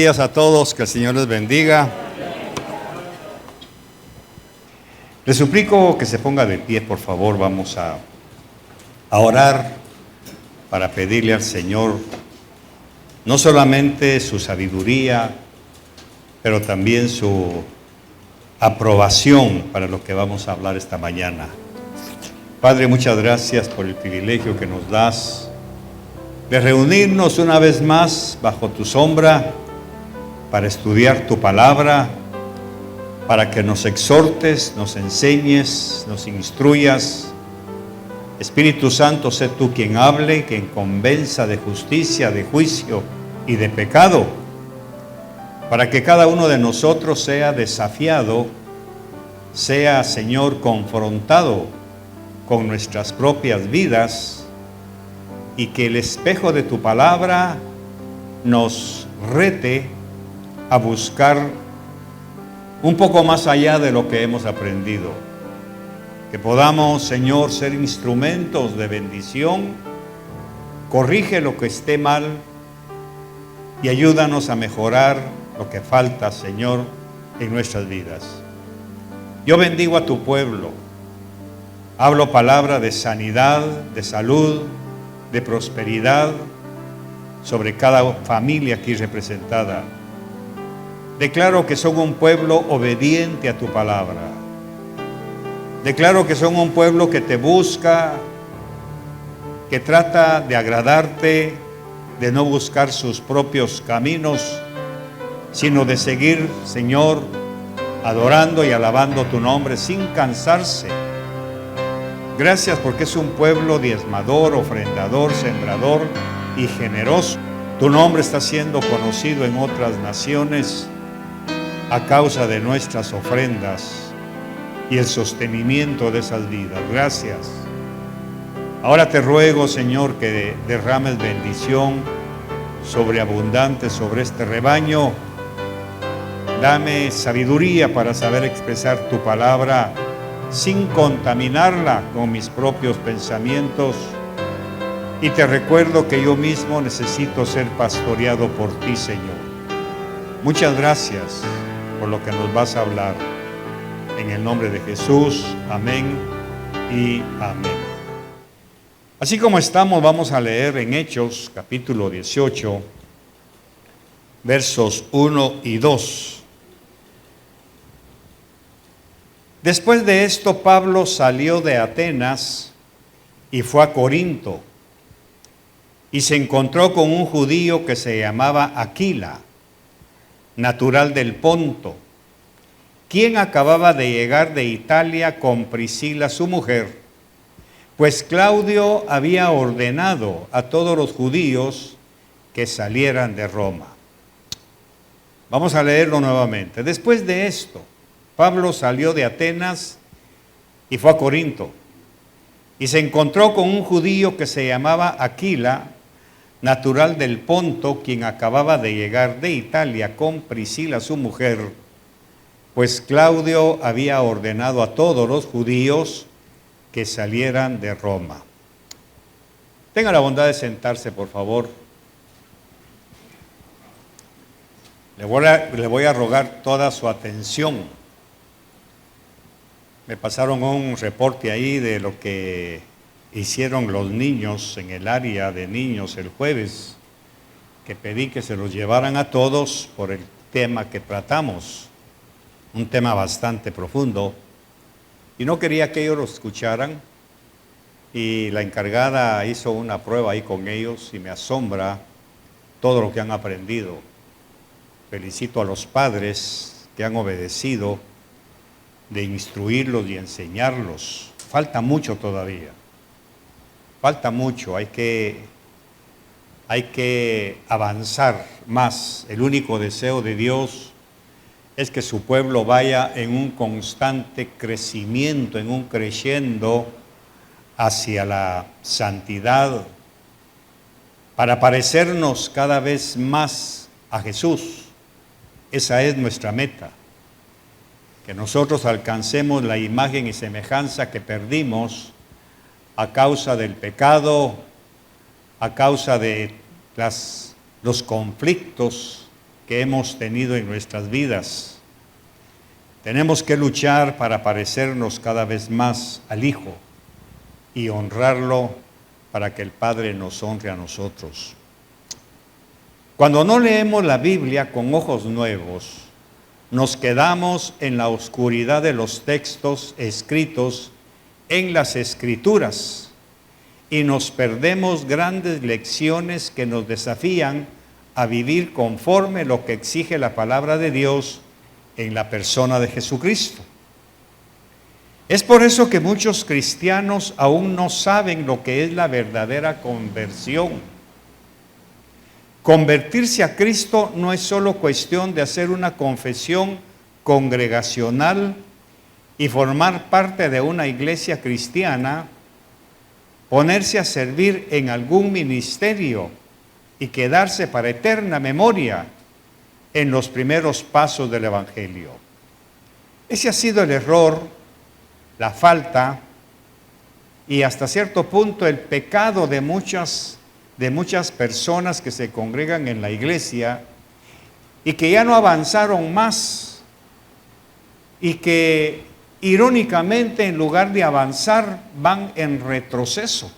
Buenos días a todos, que el Señor les bendiga. Les suplico que se ponga de pie, por favor. Vamos a orar para pedirle al Señor no solamente su sabiduría, pero también su aprobación para lo que vamos a hablar esta mañana. Padre, muchas gracias por el privilegio que nos das de reunirnos una vez más bajo tu sombra para estudiar tu palabra, para que nos exhortes, nos enseñes, nos instruyas. Espíritu Santo, sé tú quien hable, quien convenza de justicia, de juicio y de pecado, para que cada uno de nosotros sea desafiado, sea, Señor, confrontado con nuestras propias vidas, y que el espejo de tu palabra nos rete a buscar un poco más allá de lo que hemos aprendido. Que podamos, Señor, ser instrumentos de bendición. Corrige lo que esté mal y ayúdanos a mejorar lo que falta, Señor, en nuestras vidas. Yo bendigo a tu pueblo. Hablo palabra de sanidad, de salud, de prosperidad sobre cada familia aquí representada. Declaro que son un pueblo obediente a tu palabra. Declaro que son un pueblo que te busca, que trata de agradarte, de no buscar sus propios caminos, sino de seguir, Señor, adorando y alabando tu nombre sin cansarse. Gracias porque es un pueblo diezmador, ofrendador, sembrador y generoso. Tu nombre está siendo conocido en otras naciones a causa de nuestras ofrendas y el sostenimiento de esas vidas. Gracias. Ahora te ruego, Señor, que derrames bendición sobreabundante sobre este rebaño. Dame sabiduría para saber expresar tu palabra sin contaminarla con mis propios pensamientos. Y te recuerdo que yo mismo necesito ser pastoreado por ti, Señor. Muchas gracias por lo que nos vas a hablar. En el nombre de Jesús, amén y amén. Así como estamos, vamos a leer en Hechos, capítulo 18, versos 1 y 2. Después de esto, Pablo salió de Atenas y fue a Corinto, y se encontró con un judío que se llamaba Aquila, natural del Ponto, quien acababa de llegar de Italia con Priscila, su mujer, pues Claudio había ordenado a todos los judíos que salieran de Roma. Vamos a leerlo nuevamente. Después de esto, Pablo salió de Atenas y fue a Corinto, y se encontró con un judío que se llamaba Aquila, natural del Ponto, quien acababa de llegar de Italia con Priscila, su mujer, pues Claudio había ordenado a todos los judíos que salieran de Roma. Tenga la bondad de sentarse, por favor. Le voy a rogar toda su atención. Me pasaron un reporte ahí de lo que hicieron los niños en el área de niños el jueves, que pedí que se los llevaran a todos por el tema que tratamos, un tema bastante profundo, y no quería que ellos lo escucharan, y la encargada hizo una prueba ahí con ellos y me asombra todo lo que han aprendido. Felicito a los padres que han obedecido de instruirlos y enseñarlos. Falta mucho todavía. Falta mucho, hay que avanzar más. El único deseo de Dios es que su pueblo vaya en un constante crecimiento, en un creciendo hacia la santidad, para parecernos cada vez más a Jesús. Esa es nuestra meta, que nosotros alcancemos la imagen y semejanza que perdimos a causa del pecado, a causa de los conflictos que hemos tenido en nuestras vidas. Tenemos que luchar para parecernos cada vez más al Hijo y honrarlo para que el Padre nos honre a nosotros. Cuando no leemos la Biblia con ojos nuevos, nos quedamos en la oscuridad de los textos escritos en las Escrituras y nos perdemos grandes lecciones que nos desafían a vivir conforme lo que exige la palabra de Dios en la persona de Jesucristo. Es por eso que muchos cristianos aún no saben lo que es la verdadera conversión. Convertirse a Cristo no es solo cuestión de hacer una confesión congregacional y formar parte de una iglesia cristiana, ponerse a servir en algún ministerio y quedarse para eterna memoria en los primeros pasos del Evangelio. Ese ha sido el error, la falta y hasta cierto punto el pecado de muchas personas que se congregan en la iglesia y que ya no avanzaron más y que irónicamente en lugar de avanzar van en retroceso.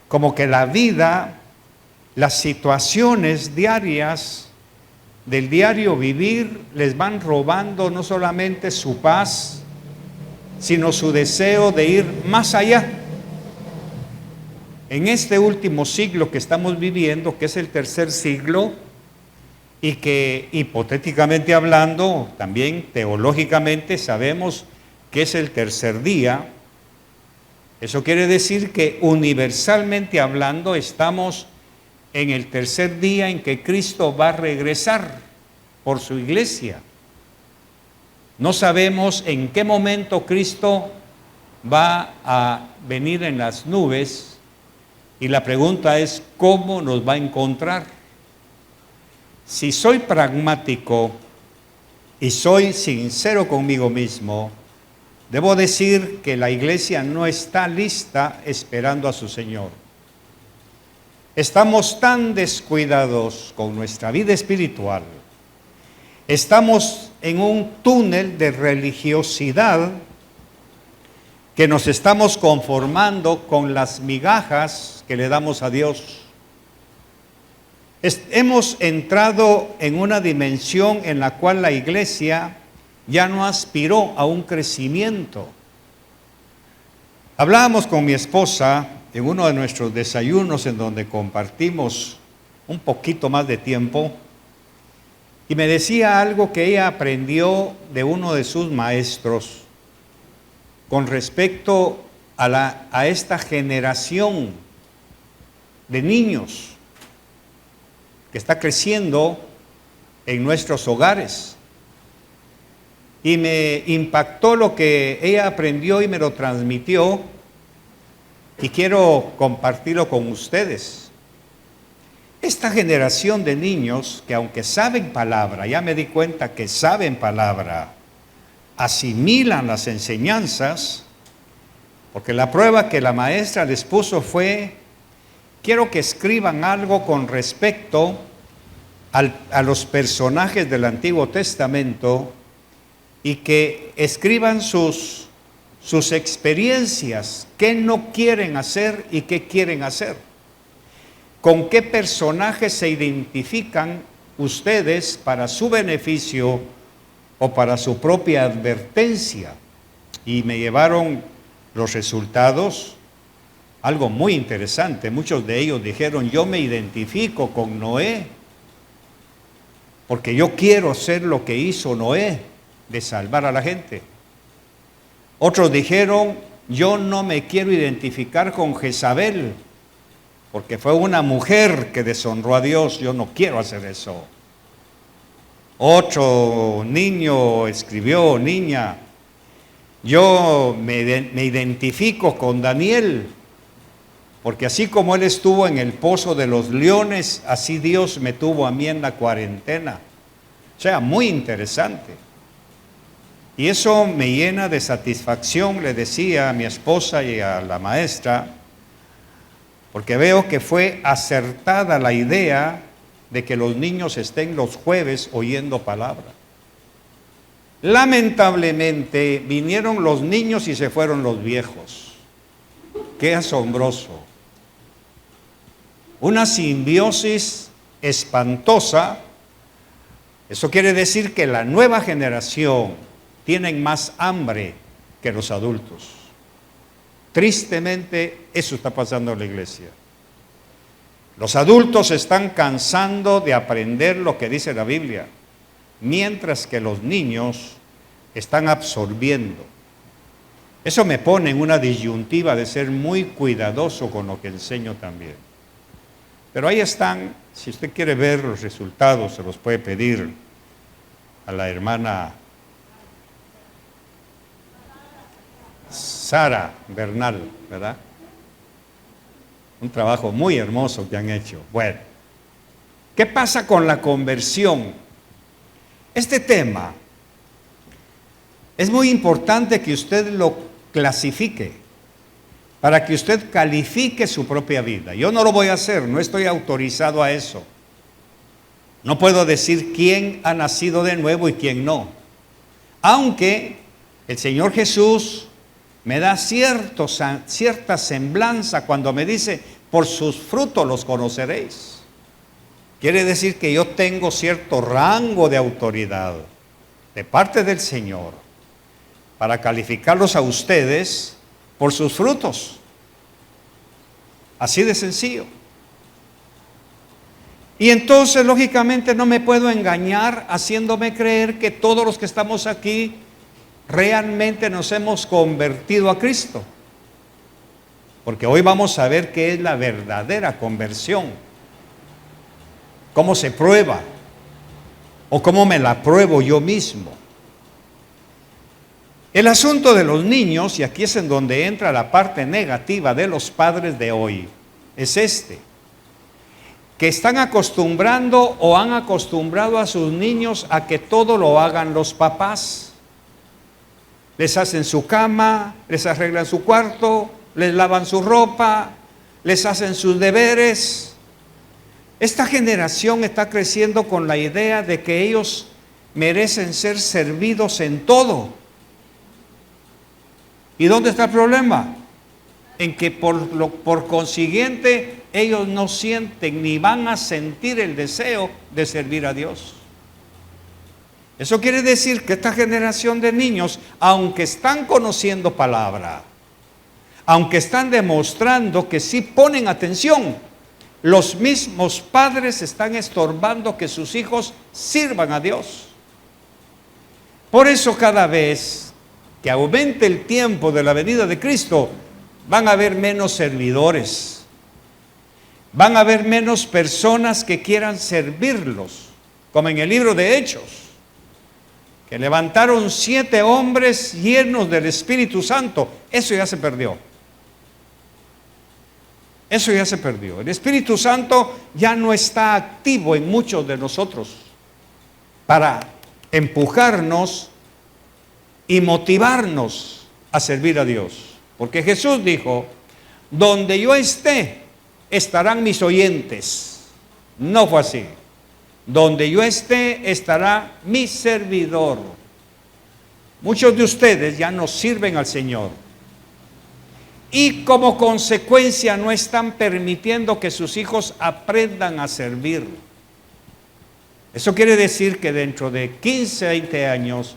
Como que la vida, las situaciones diarias del diario vivir les van robando no solamente su paz, sino su deseo de ir más allá. En este último siglo que estamos viviendo, que es el tercer siglo, y que hipotéticamente hablando, también teológicamente sabemos que es el tercer día, eso quiere decir que universalmente hablando estamos en el tercer día en que Cristo va a regresar por su iglesia. No sabemos en qué momento Cristo va a venir en las nubes y la pregunta es ¿cómo nos va a encontrar? Si soy pragmático y soy sincero conmigo mismo, debo decir que la iglesia no está lista esperando a su Señor. Estamos tan descuidados con nuestra vida espiritual. Estamos en un túnel de religiosidad que nos estamos conformando con las migajas que le damos a Dios. Hemos entrado en una dimensión en la cual la iglesia ya no aspiró a un crecimiento. Hablábamos con mi esposa en uno de nuestros desayunos en donde compartimos un poquito más de tiempo y me decía algo que ella aprendió de uno de sus maestros con respecto a esta generación de niños que está creciendo en nuestros hogares. Y me impactó lo que ella aprendió y me lo transmitió y quiero compartirlo con ustedes. Esta generación de niños que aunque saben palabra, ya me di cuenta que saben palabra, asimilan las enseñanzas, porque la prueba que la maestra les puso fue: quiero que escriban algo con respecto a los personajes del Antiguo Testamento y que escriban sus experiencias, qué no quieren hacer y qué quieren hacer. ¿Con qué personajes se identifican ustedes para su beneficio o para su propia advertencia? Y me llevaron los resultados. Algo muy interesante, muchos de ellos dijeron: yo me identifico con Noé, porque yo quiero hacer lo que hizo Noé, de salvar a la gente. Otros dijeron: yo no me quiero identificar con Jezabel, porque fue una mujer que deshonró a Dios, yo no quiero hacer eso. Otro niño escribió: niña, yo me identifico con Daniel, porque así como él estuvo en el pozo de los leones, así Dios me tuvo a mí en la cuarentena. O sea, muy interesante. Y eso me llena de satisfacción, le decía a mi esposa y a la maestra, porque veo que fue acertada la idea de que los niños estén los jueves oyendo palabra. Lamentablemente vinieron los niños y se fueron los viejos. Qué asombroso. Una simbiosis espantosa. Eso quiere decir que la nueva generación tiene más hambre que los adultos. Tristemente, eso está pasando en la iglesia. Los adultos están cansando de aprender lo que dice la Biblia, mientras que los niños están absorbiendo. Eso me pone en una disyuntiva de ser muy cuidadoso con lo que enseño también. Pero ahí están, si usted quiere ver los resultados, se los puede pedir a la hermana Sara Bernal, ¿verdad? Un trabajo muy hermoso que han hecho. Bueno, ¿qué pasa con la conversión? Este tema es muy importante que usted lo clasifique para que usted califique su propia vida. Yo no lo voy a hacer, no estoy autorizado a eso. No puedo decir quién ha nacido de nuevo y quién no. Aunque el Señor Jesús me da cierta semblanza cuando me dice, por sus frutos los conoceréis. Quiere decir que yo tengo cierto rango de autoridad de parte del Señor para calificarlos a ustedes por sus frutos. Así de sencillo. Y entonces, lógicamente, no me puedo engañar haciéndome creer que todos los que estamos aquí realmente nos hemos convertido a Cristo. Porque hoy vamos a ver qué es la verdadera conversión. ¿Cómo se prueba? ¿O cómo me la pruebo yo mismo? El asunto de los niños, y aquí es en donde entra la parte negativa de los padres de hoy, es que están acostumbrando o han acostumbrado a sus niños a que todo lo hagan los papás. Les hacen su cama, les arreglan su cuarto, les lavan su ropa, les hacen sus deberes. Esta generación está creciendo con la idea de que ellos merecen ser servidos en todo. ¿Y dónde está el problema? En que por consiguiente ellos no sienten ni van a sentir el deseo de servir a Dios. Eso quiere decir que esta generación de niños, aunque están conociendo palabra, aunque están demostrando que sí ponen atención, los mismos padres están estorbando que sus hijos sirvan a Dios. Por eso cada vez que aumente el tiempo de la venida de Cristo, van a haber menos servidores, van a haber menos personas que quieran servirlos, como en el libro de Hechos, que levantaron 7 hombres llenos del Espíritu Santo. Eso ya se perdió. Eso ya se perdió. El Espíritu Santo ya no está activo en muchos de nosotros para empujarnos y motivarnos a servir a Dios. Porque Jesús dijo, donde yo esté, estarán mis oyentes. No fue así. Donde yo esté, estará mi servidor. Muchos de ustedes ya no sirven al Señor. Y como consecuencia no están permitiendo que sus hijos aprendan a servir. Eso quiere decir que dentro de 15, 20 años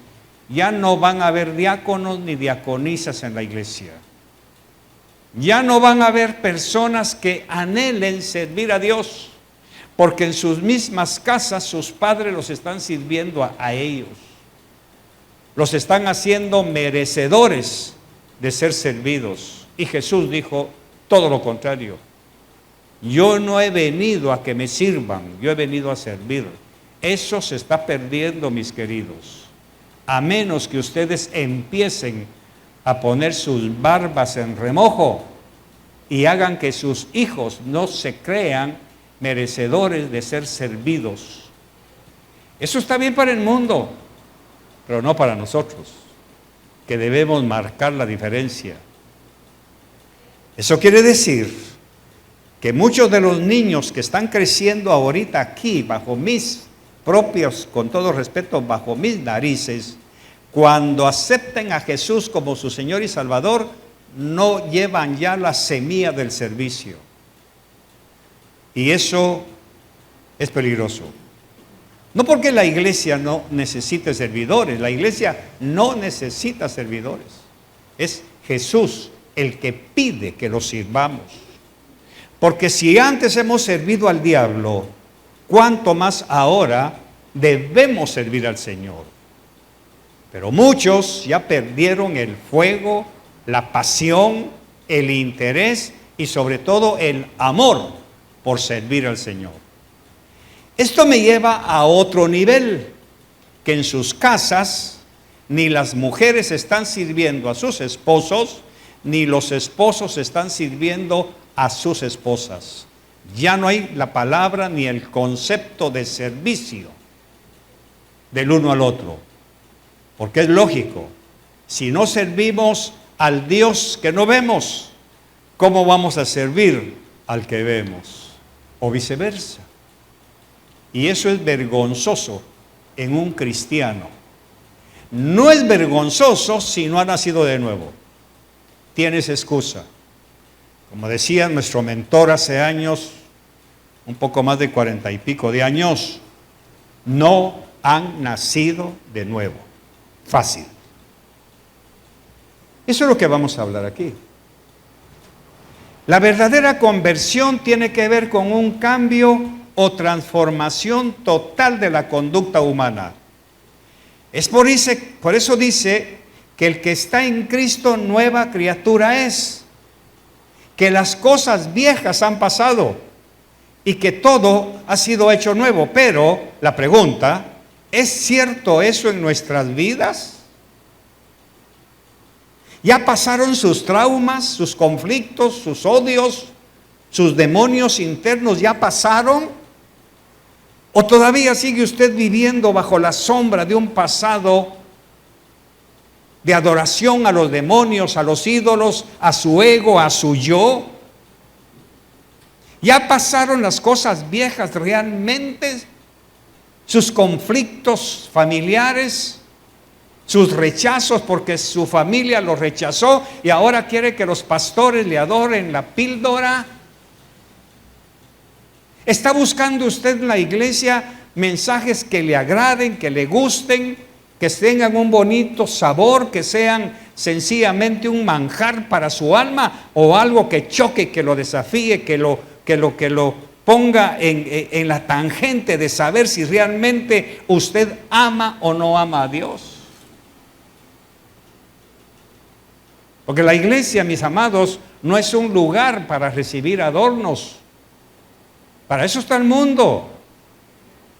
ya no van a haber diáconos ni diaconisas en la iglesia. Ya no van a haber personas que anhelen servir a Dios, porque en sus mismas casas sus padres los están sirviendo a ellos. Los están haciendo merecedores de ser servidos. Y Jesús dijo todo lo contrario. Yo no he venido a que me sirvan, yo he venido a servir. Eso se está perdiendo, mis queridos. A menos que ustedes empiecen a poner sus barbas en remojo y hagan que sus hijos no se crean merecedores de ser servidos. Eso está bien para el mundo, pero no para nosotros, que debemos marcar la diferencia. Eso quiere decir que muchos de los niños que están creciendo ahorita aquí, bajo mis propios, con todo respeto, bajo mis narices, cuando acepten a Jesús como su Señor y Salvador, no llevan ya la semilla del servicio. Y eso es peligroso. No porque la iglesia no necesite servidores, la iglesia no necesita servidores. Es Jesús el que pide que lo sirvamos. Porque si antes hemos servido al diablo, ¿cuánto más ahora debemos servir al Señor? Pero muchos ya perdieron el fuego, la pasión, el interés y sobre todo el amor por servir al Señor. Esto me lleva a otro nivel, que en sus casas ni las mujeres están sirviendo a sus esposos, ni los esposos están sirviendo a sus esposas. Ya no hay la palabra ni el concepto de servicio del uno al otro. Porque es lógico, si no servimos al Dios que no vemos, ¿cómo vamos a servir al que vemos? O viceversa. Y eso es vergonzoso en un cristiano. No es vergonzoso si no ha nacido de nuevo. Tienes excusa. Como decía nuestro mentor hace años, un poco más de 40 y pico de años, no han nacido de nuevo. Fácil. Eso es lo que vamos a hablar aquí. La verdadera conversión tiene que ver con un cambio o transformación total de la conducta humana. Es por eso dice que el que está en Cristo nueva criatura es, que las cosas viejas han pasado y que todo ha sido hecho nuevo. Pero la pregunta, ¿es cierto eso en nuestras vidas? ¿Ya pasaron sus traumas, sus conflictos, sus odios, sus demonios internos? ¿Ya pasaron? ¿O todavía sigue usted viviendo bajo la sombra de un pasado de adoración a los demonios, a los ídolos, a su ego, a su yo? ¿Ya pasaron las cosas viejas realmente? Sus conflictos familiares, sus rechazos porque su familia lo rechazó y ahora quiere que los pastores le adoren la píldora. ¿Está buscando usted en la iglesia mensajes que le agraden, que le gusten, que tengan un bonito sabor, que sean sencillamente un manjar para su alma, o algo que choque, que lo desafíe, que lo ponga en la tangente de saber si realmente usted ama o no ama a Dios? Porque la iglesia, mis amados, no es un lugar para recibir adornos. Para eso está el mundo.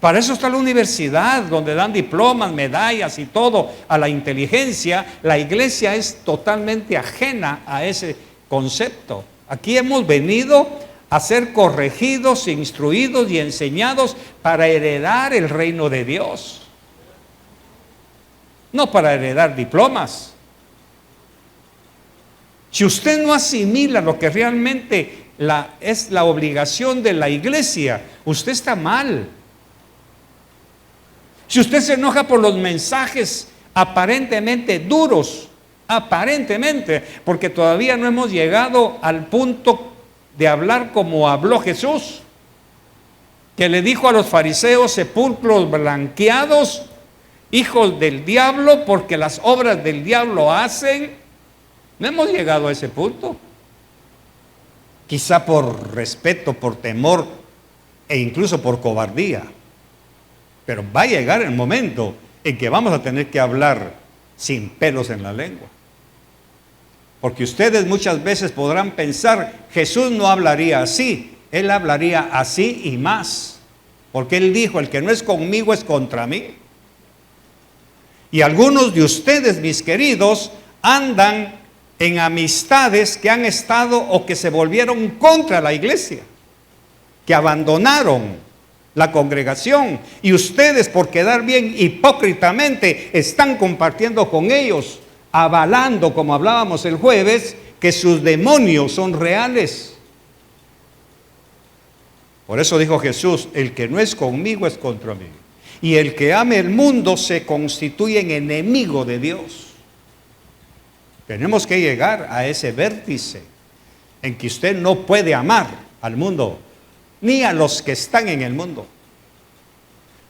Para eso está la universidad, donde dan diplomas, medallas y todo a la inteligencia. La iglesia es totalmente ajena a ese concepto. Aquí hemos venido a ser corregidos, instruidos y enseñados para heredar el reino de Dios. No para heredar diplomas. Si usted no asimila lo que realmente es la obligación de la iglesia, usted está mal. Si usted se enoja por los mensajes aparentemente duros, porque todavía no hemos llegado al punto de hablar como habló Jesús, que le dijo a los fariseos: sepulcros blanqueados, hijos del diablo, porque las obras del diablo hacen. No hemos llegado a ese punto. Quizá por respeto, por temor e incluso por cobardía. Pero va a llegar el momento en que vamos a tener que hablar sin pelos en la lengua. Porque ustedes muchas veces podrán pensar, Jesús no hablaría así, Él hablaría así y más. Porque Él dijo: el que no es conmigo es contra mí. Y algunos de ustedes, mis queridos, andan en amistades que han estado o que se volvieron contra la iglesia, que abandonaron la congregación, y ustedes, por quedar bien hipócritamente, están compartiendo con ellos, avalando, como hablábamos el jueves, que sus demonios son reales. Por eso dijo Jesús, el que no es conmigo es contra mí. Y el que ame el mundo se constituye en enemigo de Dios. Tenemos que llegar a ese vértice en que usted no puede amar al mundo, ni a los que están en el mundo.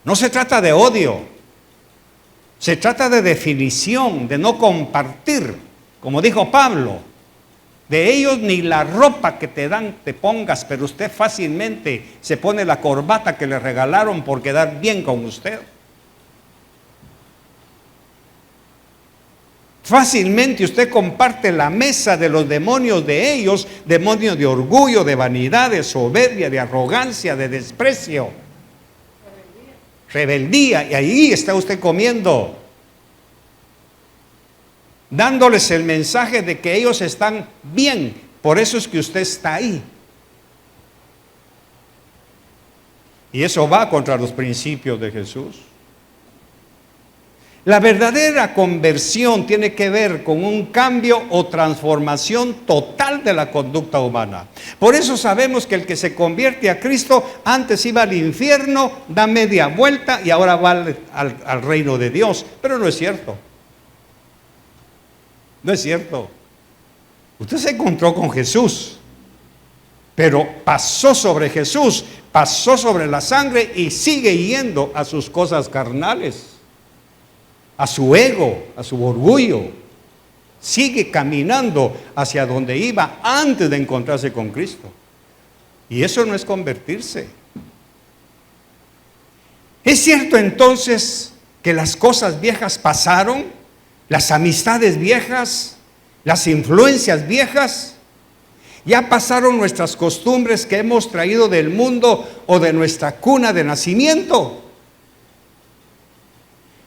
No se trata de odio, se trata de definición, de no compartir, como dijo Pablo. De ellos ni la ropa que te dan te pongas, pero usted fácilmente se pone la corbata que le regalaron por quedar bien con usted. Fácilmente usted comparte la mesa de los demonios de ellos, demonios de orgullo, de vanidad, de soberbia, de arrogancia, de desprecio, rebeldía, y ahí está usted comiendo, dándoles el mensaje de que ellos están bien. Por eso es que usted está ahí. Y eso va contra los principios de Jesús. La verdadera conversión tiene que ver con un cambio o transformación total de la conducta humana. Por eso sabemos que el que se convierte a Cristo antes iba al infierno, da media vuelta y ahora va al reino de Dios. Pero no es cierto. No es cierto. Usted se encontró con Jesús, pero pasó sobre Jesús, pasó sobre la sangre y sigue yendo a sus cosas carnales, a su ego, a su orgullo. Sigue caminando hacia donde iba antes de encontrarse con Cristo. Y eso no es convertirse. ¿Es cierto entonces que las cosas viejas pasaron? Las amistades viejas, las influencias viejas, ya pasaron nuestras costumbres que hemos traído del mundo o de nuestra cuna de nacimiento.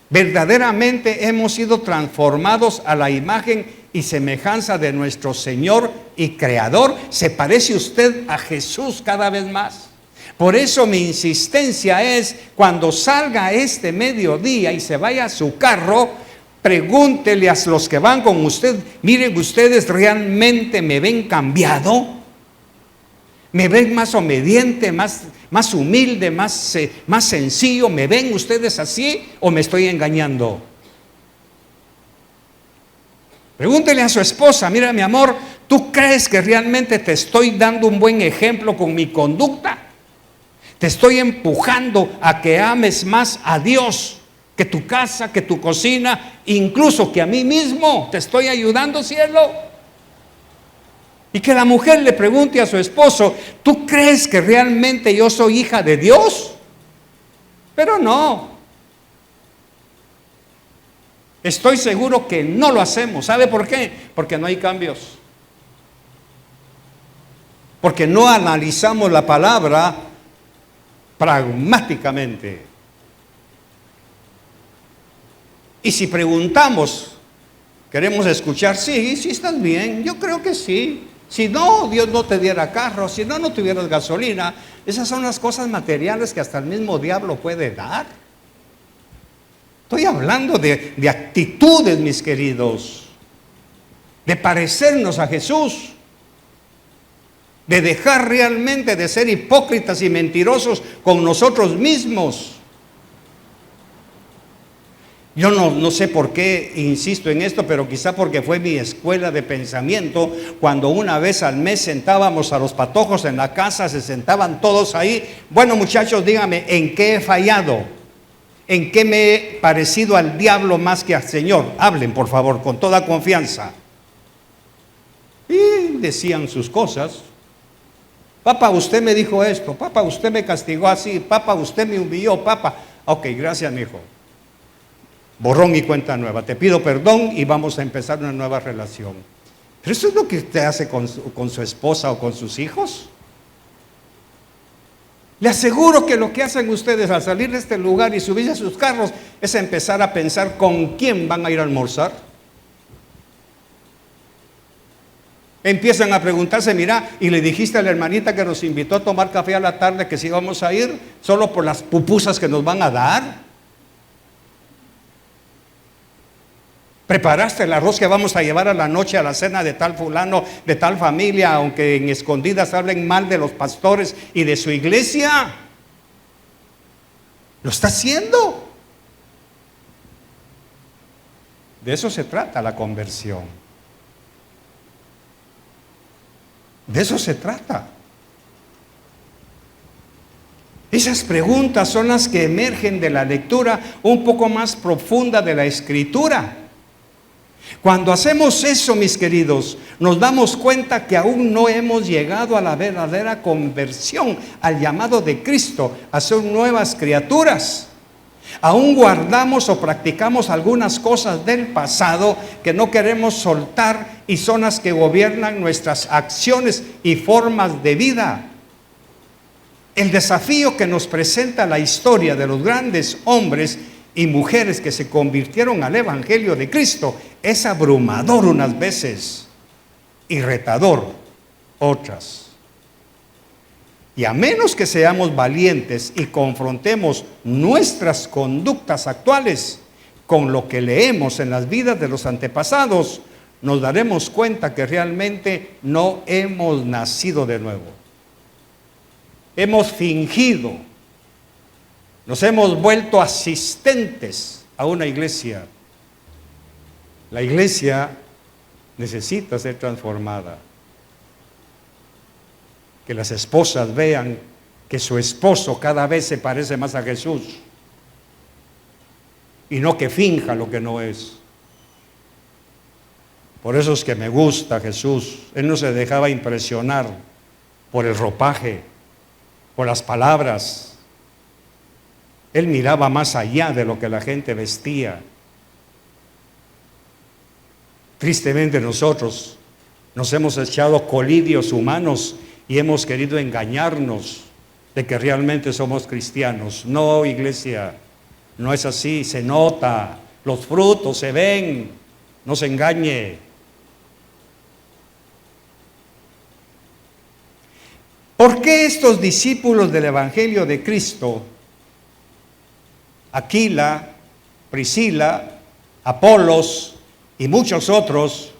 Verdaderamente hemos sido transformados a la imagen y semejanza de nuestro Señor y Creador. ¿Se parece usted a Jesús cada vez más? Por eso mi insistencia es, cuando salga este mediodía y se vaya a su carro, pregúntele a los que van con usted, miren, ¿ustedes realmente me ven cambiado? ¿Me ven más obediente, más humilde, más sencillo? ¿Me ven ustedes así o me estoy engañando? Pregúntele a su esposa, mira mi amor, ¿tú crees que realmente te estoy dando un buen ejemplo con mi conducta? Te estoy empujando a que ames más a Dios que tu casa, que tu cocina, incluso que a mí mismo. ¿Te estoy ayudando, cielo? Y que la mujer le pregunte a su esposo, ¿tú crees que realmente yo soy hija de Dios? Pero no. Estoy seguro que no lo hacemos. ¿Sabe por qué? Porque no hay cambios. Porque no analizamos la palabra pragmáticamente. Y si preguntamos, queremos escuchar, sí estás bien, yo creo que sí. Si no, Dios no te diera carro, si no, no tuvieras gasolina. Esas son las cosas materiales que hasta el mismo diablo puede dar. Estoy hablando de actitudes, mis queridos, de parecernos a Jesús, de dejar realmente de ser hipócritas y mentirosos con nosotros mismos. Yo no sé por qué insisto en esto, pero quizá porque fue mi escuela de pensamiento. Cuando una vez al mes sentábamos a los patojos en la casa, se sentaban todos ahí. Bueno, muchachos, díganme, ¿en qué he fallado? ¿En qué me he parecido al diablo más que al Señor? Hablen, por favor, con toda confianza. Y decían sus cosas. Papá, usted me dijo esto. Papá, usted me castigó así. Papá, usted me humilló. Papá, ok, gracias, mi hijo. Borrón y cuenta nueva. Te pido perdón y vamos a empezar una nueva relación. ¿Pero eso es lo que usted hace con su esposa o con sus hijos? Le aseguro que lo que hacen ustedes al salir de este lugar y subirse a sus carros es empezar a pensar con quién van a ir a almorzar. Empiezan a preguntarse, mira, y le dijiste a la hermanita que nos invitó a tomar café a la tarde que si íbamos a ir solo por las pupusas que nos van a dar. ¿Preparaste el arroz que vamos a llevar a la noche a la cena de tal fulano, de tal familia, aunque en escondidas hablen mal de los pastores y de su iglesia? ¿Lo está haciendo? De eso se trata la conversión. De eso se trata. Esas preguntas son las que emergen de la lectura un poco más profunda de la Escritura. Cuando hacemos eso, mis queridos, nos damos cuenta que aún no hemos llegado a la verdadera conversión, al llamado de Cristo, a ser nuevas criaturas. Aún guardamos o practicamos algunas cosas del pasado que no queremos soltar y son las que gobiernan nuestras acciones y formas de vida. El desafío que nos presenta la historia de los grandes hombres y mujeres que se convirtieron al Evangelio de Cristo es abrumador unas veces y retador otras. Y a menos que seamos valientes y confrontemos nuestras conductas actuales con lo que leemos en las vidas de los antepasados, nos daremos cuenta que realmente no hemos nacido de nuevo. Hemos fingido, nos hemos vuelto asistentes a una iglesia. La iglesia necesita ser transformada. Que las esposas vean que su esposo cada vez se parece más a Jesús y no que finja lo que no es. Por eso es que me gusta Jesús. Él no se dejaba impresionar por el ropaje, por las palabras. Él miraba más allá de lo que la gente vestía. Tristemente nosotros nos hemos echado colidios humanos y hemos querido engañarnos de que realmente somos cristianos. No, iglesia, no es así, se nota, los frutos se ven, no se engañe. ¿Por qué estos discípulos del Evangelio de Cristo, Aquila, Priscila, Apolos y muchos otros,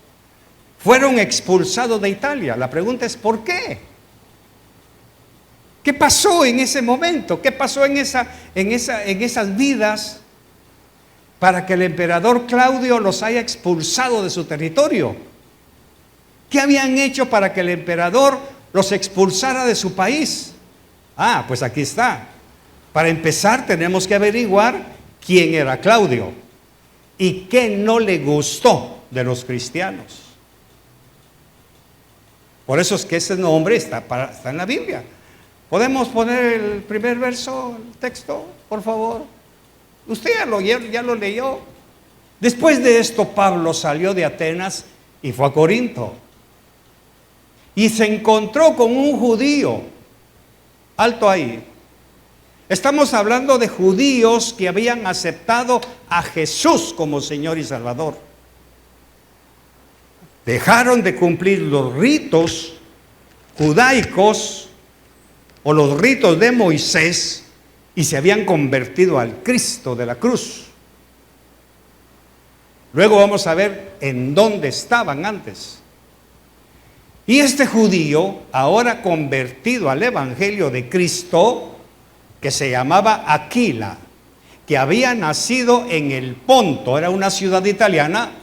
fueron expulsados de Italia? La pregunta es ¿por qué? ¿Qué pasó en ese momento? ¿Qué pasó en esas vidas para que el emperador Claudio los haya expulsado de su territorio? ¿Qué habían hecho para que el emperador los expulsara de su país? Pues aquí está. Para empezar tenemos que averiguar quién era Claudio y qué no le gustó de los cristianos. Por eso es que ese nombre está en la Biblia. ¿Podemos poner el primer verso, el texto, por favor? Usted ya lo leyó. Después de esto, Pablo salió de Atenas y fue a Corinto. Y se encontró con un judío. Alto ahí. Estamos hablando de judíos que habían aceptado a Jesús como Señor y Salvador. Dejaron de cumplir los ritos judaicos o los ritos de Moisés y se habían convertido al Cristo de la cruz. Luego vamos a ver en dónde estaban antes. Y este judío, ahora convertido al Evangelio de Cristo, que se llamaba Aquila, que había nacido en el Ponto, era una ciudad italiana,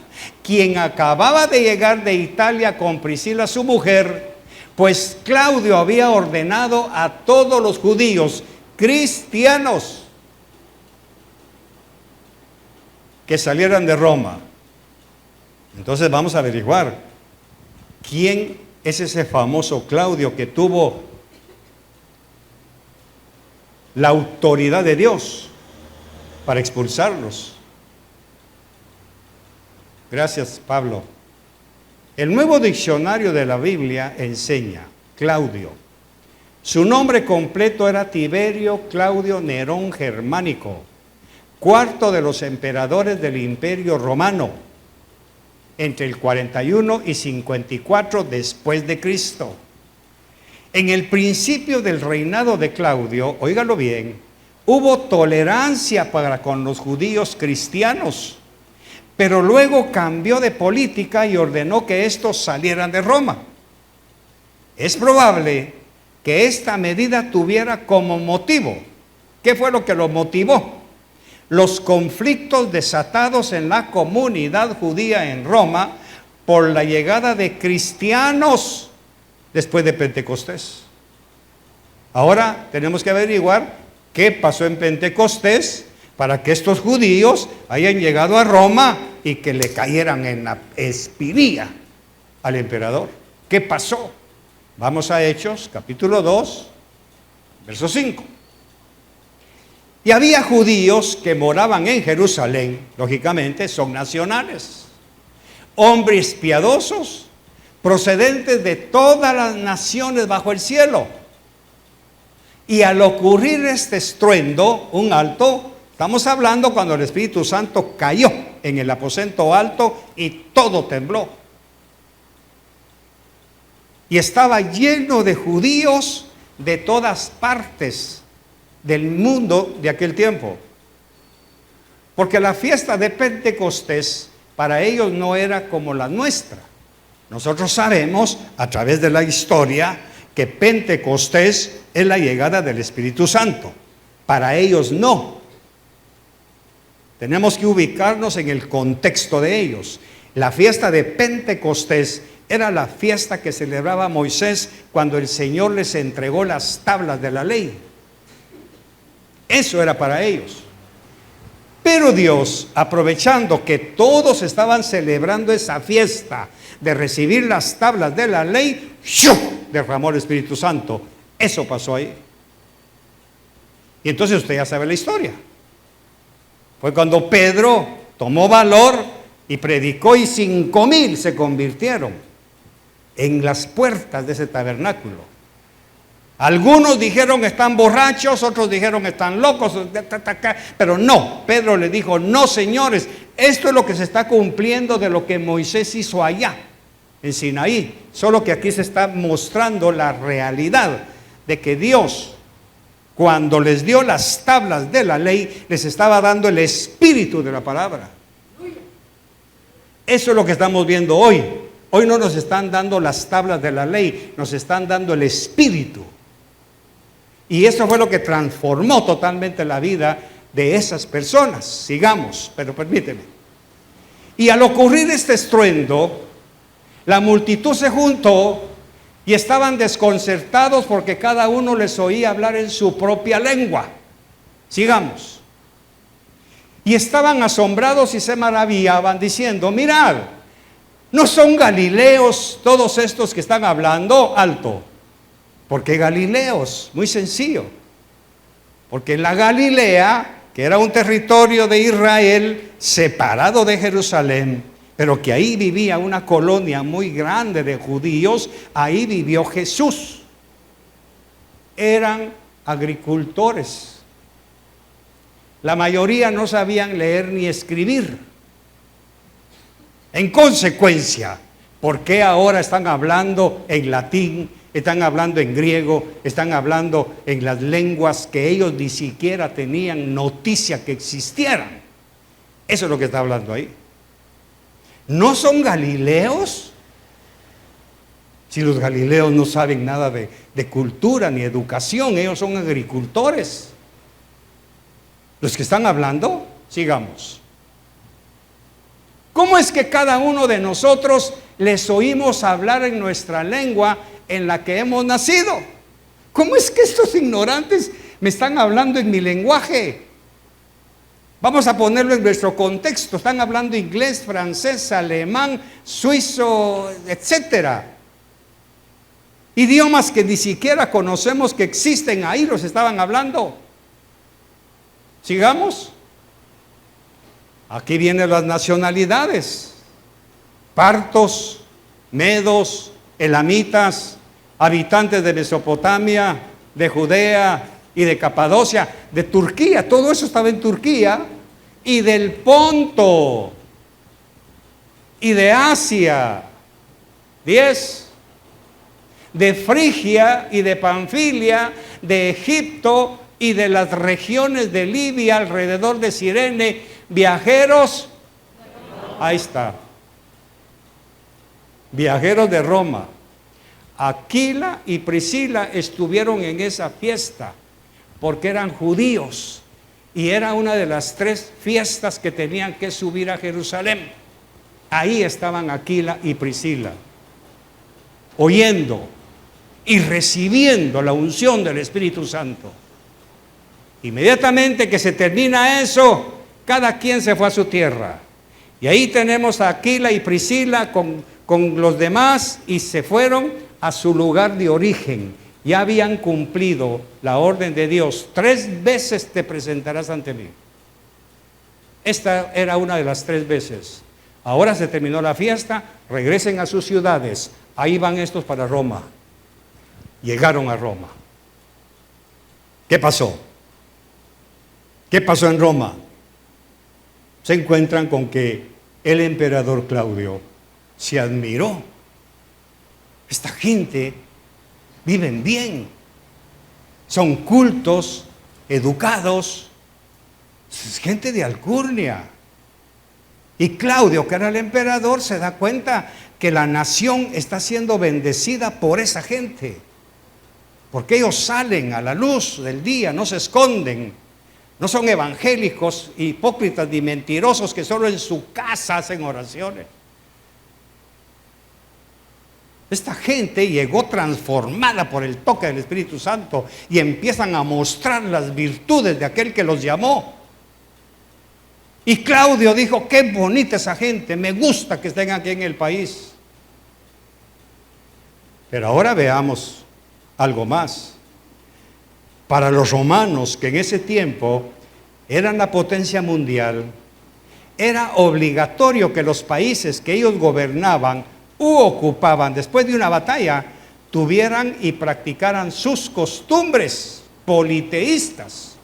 quien acababa de llegar de Italia con Priscila, su mujer, pues Claudio había ordenado a todos los judíos cristianos que salieran de Roma. Entonces vamos a averiguar quién es ese famoso Claudio que tuvo la autoridad de Dios para expulsarlos. Gracias, Pablo. El Nuevo Diccionario de la Biblia enseña, Claudio. Su nombre completo era Tiberio Claudio Nerón Germánico, cuarto de los emperadores del Imperio Romano, entre el 41 y 54 después de Cristo. En el principio del reinado de Claudio, óigalo bien, hubo tolerancia para con los judíos cristianos, pero luego cambió de política y ordenó que estos salieran de Roma. Es probable que esta medida tuviera como motivo, ¿qué fue lo que lo motivó? Los conflictos desatados en la comunidad judía en Roma por la llegada de cristianos después de Pentecostés. Ahora tenemos que averiguar qué pasó en Pentecostés para que estos judíos hayan llegado a Roma y que le cayeran en la espiría al emperador. ¿Qué pasó? Vamos a Hechos, capítulo 2, verso 5. Y había judíos que moraban en Jerusalén, lógicamente son nacionales, hombres piadosos, procedentes de todas las naciones bajo el cielo. Y al ocurrir este estruendo, un alto, estamos hablando cuando el Espíritu Santo cayó en el aposento alto y todo tembló. Y estaba lleno de judíos de todas partes del mundo de aquel tiempo. Porque la fiesta de Pentecostés para ellos no era como la nuestra. Nosotros sabemos a través de la historia que Pentecostés es la llegada del Espíritu Santo. Para ellos no. Tenemos que ubicarnos en el contexto de ellos. La fiesta de Pentecostés era la fiesta que celebraba Moisés cuando el Señor les entregó las tablas de la ley. Eso era para ellos. Pero Dios, aprovechando que todos estaban celebrando esa fiesta de recibir las tablas de la ley, ¡shoo!, derramó el Espíritu Santo. Eso pasó ahí. Y entonces usted ya sabe la historia. Fue cuando Pedro tomó valor y predicó y 5,000 se convirtieron en las puertas de ese tabernáculo. Algunos dijeron están borrachos, otros dijeron están locos, pero no, Pedro le dijo, no señores, esto es lo que se está cumpliendo de lo que Moisés hizo allá en Sinaí, solo que aquí se está mostrando la realidad de que Dios, cuando les dio las tablas de la ley, les estaba dando el espíritu de la palabra. Eso es lo que estamos viendo hoy. Hoy no nos están dando las tablas de la ley, nos están dando el espíritu. Y eso fue lo que transformó totalmente la vida de esas personas. Sigamos, pero permíteme. Y al ocurrir este estruendo, la multitud se juntó y estaban desconcertados porque cada uno les oía hablar en su propia lengua. Sigamos. Y estaban asombrados y se maravillaban diciendo, mirad, ¿no son galileos todos estos que están hablando? Alto. ¿Por qué galileos? Muy sencillo. Porque en la Galilea, que era un territorio de Israel separado de Jerusalén, pero que ahí vivía una colonia muy grande de judíos, ahí vivió Jesús. Eran agricultores. La mayoría no sabían leer ni escribir. En consecuencia, ¿por qué ahora están hablando en latín? Están hablando en griego, están hablando en las lenguas que ellos ni siquiera tenían noticia que existieran. Eso es lo que está hablando ahí. ¿No son galileos? Si los galileos no saben nada de cultura ni educación, ellos son agricultores. Los que están hablando, sigamos. ¿Cómo es que cada uno de nosotros les oímos hablar en nuestra lengua en la que hemos nacido? ¿Cómo es que estos ignorantes me están hablando en mi lenguaje? Vamos a ponerlo en nuestro contexto. Están hablando inglés, francés, alemán, suizo, etcétera. Idiomas que ni siquiera conocemos que existen, ahí los estaban hablando. Sigamos. Aquí vienen las nacionalidades: partos, medos, elamitas, habitantes de Mesopotamia, de Judea y de Capadocia, de Turquía, todo eso estaba en Turquía, y del Ponto, y de Asia, 10, de Frigia y de Panfilia, de Egipto y de las regiones de Libia alrededor de Cirene, viajeros Ahí está. Viajeros de Roma. Aquila y Priscila estuvieron en esa fiesta porque eran judíos y era una de las 3 fiestas que tenían que subir a Jerusalén. Ahí estaban Aquila y Priscila, oyendo y recibiendo la unción del Espíritu Santo. Inmediatamente que se termina eso, cada quien se fue a su tierra. Y ahí tenemos a Aquila y Priscila con los demás y se fueron a su lugar de origen. Ya habían cumplido la orden de Dios. 3 veces te presentarás ante mí. Esta era una de las 3 veces. Ahora se terminó la fiesta, regresen a sus ciudades. Ahí van estos para Roma. Llegaron a Roma. ¿Qué pasó? ¿Qué pasó en Roma? Se encuentran con que el emperador Claudio se admiró. Esta gente viven bien, son cultos, educados, es gente de alcurnia. Y Claudio, que era el emperador, se da cuenta que la nación está siendo bendecida por esa gente, porque ellos salen a la luz del día, no se esconden, no son evangélicos, hipócritas ni mentirosos que solo en su casa hacen oraciones. Esta gente llegó transformada por el toque del Espíritu Santo y empiezan a mostrar las virtudes de aquel que los llamó. Y Claudio dijo: qué bonita esa gente, me gusta que estén aquí en el país. Pero ahora veamos algo más. Para los romanos, que en ese tiempo eran la potencia mundial, era obligatorio que los países que ellos gobernaban u ocupaban después de una batalla tuvieran y practicaran sus costumbres politeístas,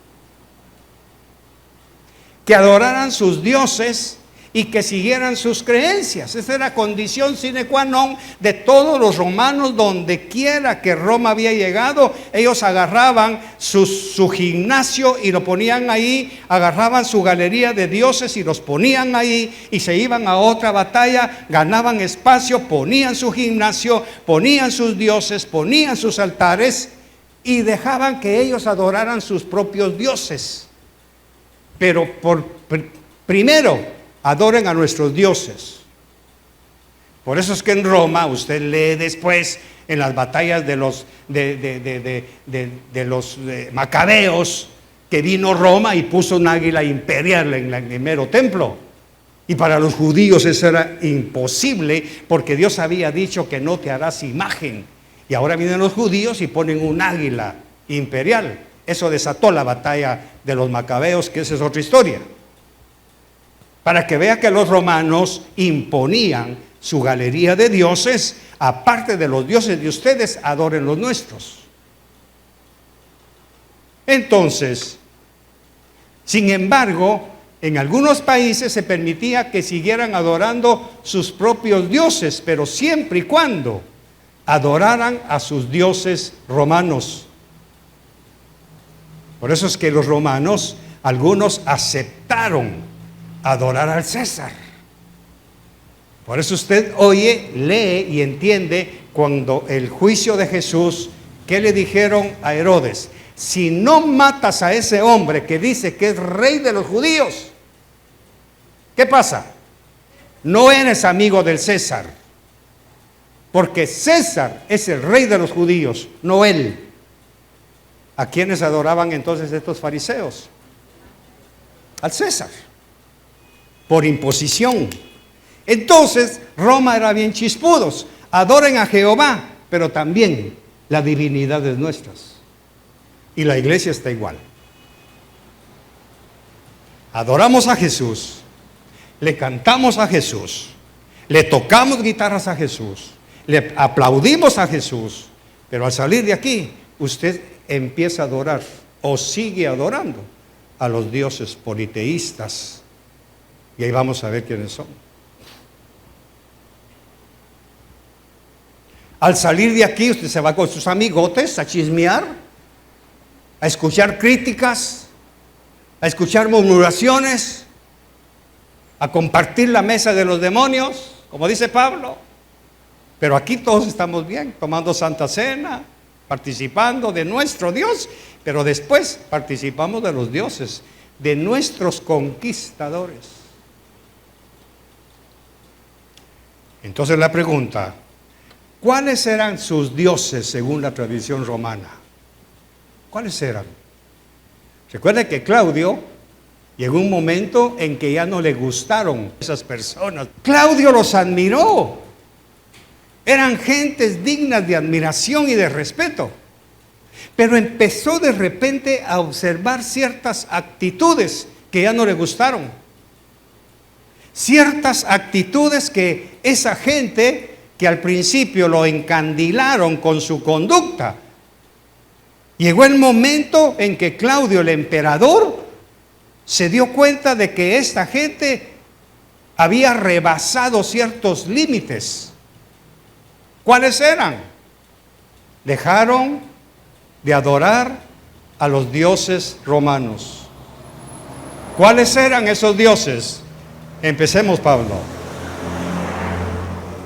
que adoraran sus dioses y que siguieran sus creencias. Esa era condición sine qua non de todos los romanos. Donde quiera que Roma había llegado, ellos agarraban su gimnasio y lo ponían ahí, agarraban su galería de dioses y los ponían ahí, y se iban a otra batalla, ganaban espacio, ponían su gimnasio, ponían sus dioses, ponían sus altares y dejaban que ellos adoraran sus propios dioses. Pero primero adoren a nuestros dioses. Por eso es que en Roma, usted lee después en las batallas de los macabeos, que vino Roma y puso un águila imperial en el mero templo. Y para los judíos eso era imposible, porque Dios había dicho que no te harás imagen. Y ahora vienen los judíos y ponen un águila imperial. Eso desató la batalla de los macabeos, que esa es otra historia. Para que vea que los romanos imponían su galería de dioses. Aparte de los dioses de ustedes, adoren los nuestros. Entonces, sin embargo, en algunos países se permitía que siguieran adorando sus propios dioses, pero siempre y cuando adoraran a sus dioses romanos. Por eso es que los romanos, algunos aceptaron adorar al César. Por eso usted oye, lee y entiende cuando el juicio de Jesús, ¿qué le dijeron a Herodes? Si no matas a ese hombre que dice que es rey de los judíos, ¿qué pasa? No eres amigo del César, porque César es el rey de los judíos, no él. ¿A quiénes adoraban entonces estos fariseos? Al César, por imposición. Entonces Roma era bien chispudos. Adoren a Jehová, pero también las divinidades nuestras. Y la iglesia está igual. Adoramos a Jesús, le cantamos a Jesús, le tocamos guitarras a Jesús, le aplaudimos a Jesús, pero al salir de aquí, usted empieza a adorar o sigue adorando a los dioses politeístas. Y ahí vamos a ver quiénes son. Al salir de aquí, usted se va con sus amigotes a chismear, a escuchar críticas, a escuchar murmuraciones. a compartir la mesa de los demonios, como dice Pablo. Pero aquí todos estamos bien, tomando Santa Cena, participando de nuestro Dios, pero después participamos de los dioses, de nuestros conquistadores. Entonces la pregunta, ¿cuáles eran sus dioses según la tradición romana? ¿Cuáles eran? Recuerde que Claudio llegó un momento en que ya no le gustaron esas personas. Claudio los admiró. Eran gentes dignas de admiración y de respeto. Pero empezó de repente a observar ciertas actitudes que ya no le gustaron. Ciertas actitudes que esa gente que al principio lo encandilaron con su conducta. Llegó el momento en que Claudio, el emperador, se dio cuenta de que esta gente había rebasado ciertos límites. ¿Cuáles eran? Dejaron de adorar a los dioses romanos. ¿Cuáles eran esos dioses? Empecemos, Pablo.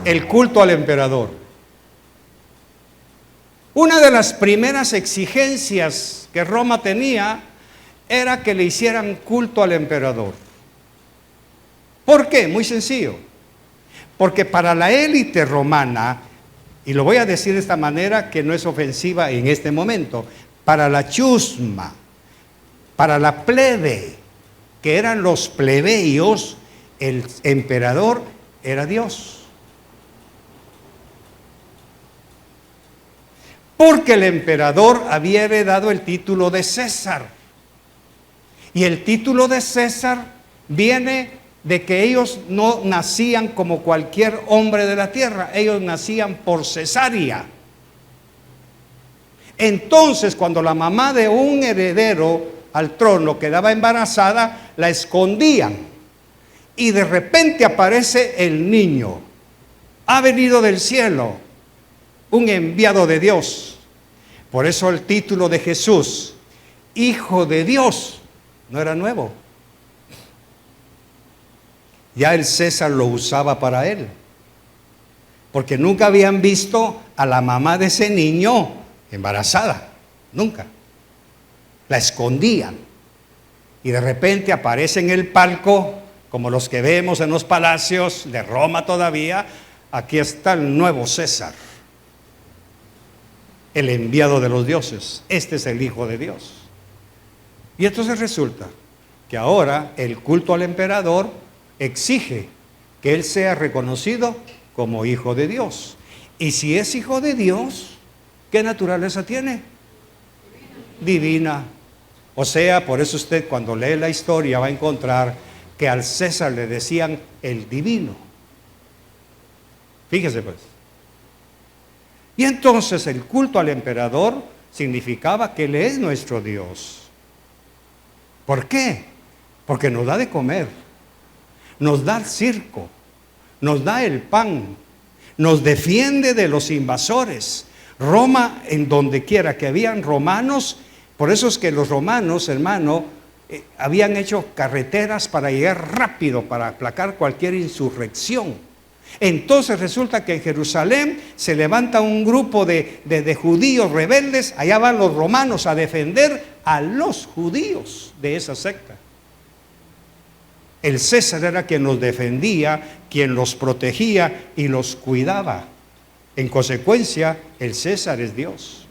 El culto al emperador. Una de las primeras exigencias que Roma tenía era que le hicieran culto al emperador. ¿Por qué? Muy sencillo. Porque para la élite romana, y lo voy a decir de esta manera que no es ofensiva en este momento, para la chusma, para la plebe, que eran los plebeyos, el emperador era Dios. Porque el emperador había heredado el título de César. Y el título de César viene de que ellos no nacían como cualquier hombre de la tierra, ellos nacían por cesárea. Entonces, cuando la mamá de un heredero al trono quedaba embarazada, la escondían. Y de repente aparece el niño. Ha venido del cielo, un enviado de Dios. Por eso el título de Jesús, Hijo de Dios, no era nuevo. Ya el César lo usaba para él. Porque nunca habían visto a la mamá de ese niño embarazada. Nunca. La escondían. Y de repente aparece en el palco, como los que vemos en los palacios de Roma todavía. Aquí está el nuevo César, el enviado de los dioses. Este es el Hijo de Dios. Y entonces resulta que ahora el culto al emperador exige que él sea reconocido como Hijo de Dios. Y si es Hijo de Dios, ¿qué naturaleza tiene? Divina. O sea, por eso usted cuando lee la historia va a encontrar que al César le decían el divino. Fíjese pues. Y entonces el culto al emperador significaba que él es nuestro Dios. ¿Por qué? Porque nos da de comer, nos da el circo, nos da el pan, nos defiende de los invasores. Roma, en donde quiera que habían romanos, por eso es que los romanos, hermano, habían hecho carreteras para llegar rápido, para aplacar cualquier insurrección. Entonces resulta que en Jerusalén se levanta un grupo de judíos rebeldes, allá van los romanos a defender a los judíos de esa secta. El César era quien los defendía, quien los protegía y los cuidaba. En consecuencia, el César es Dios.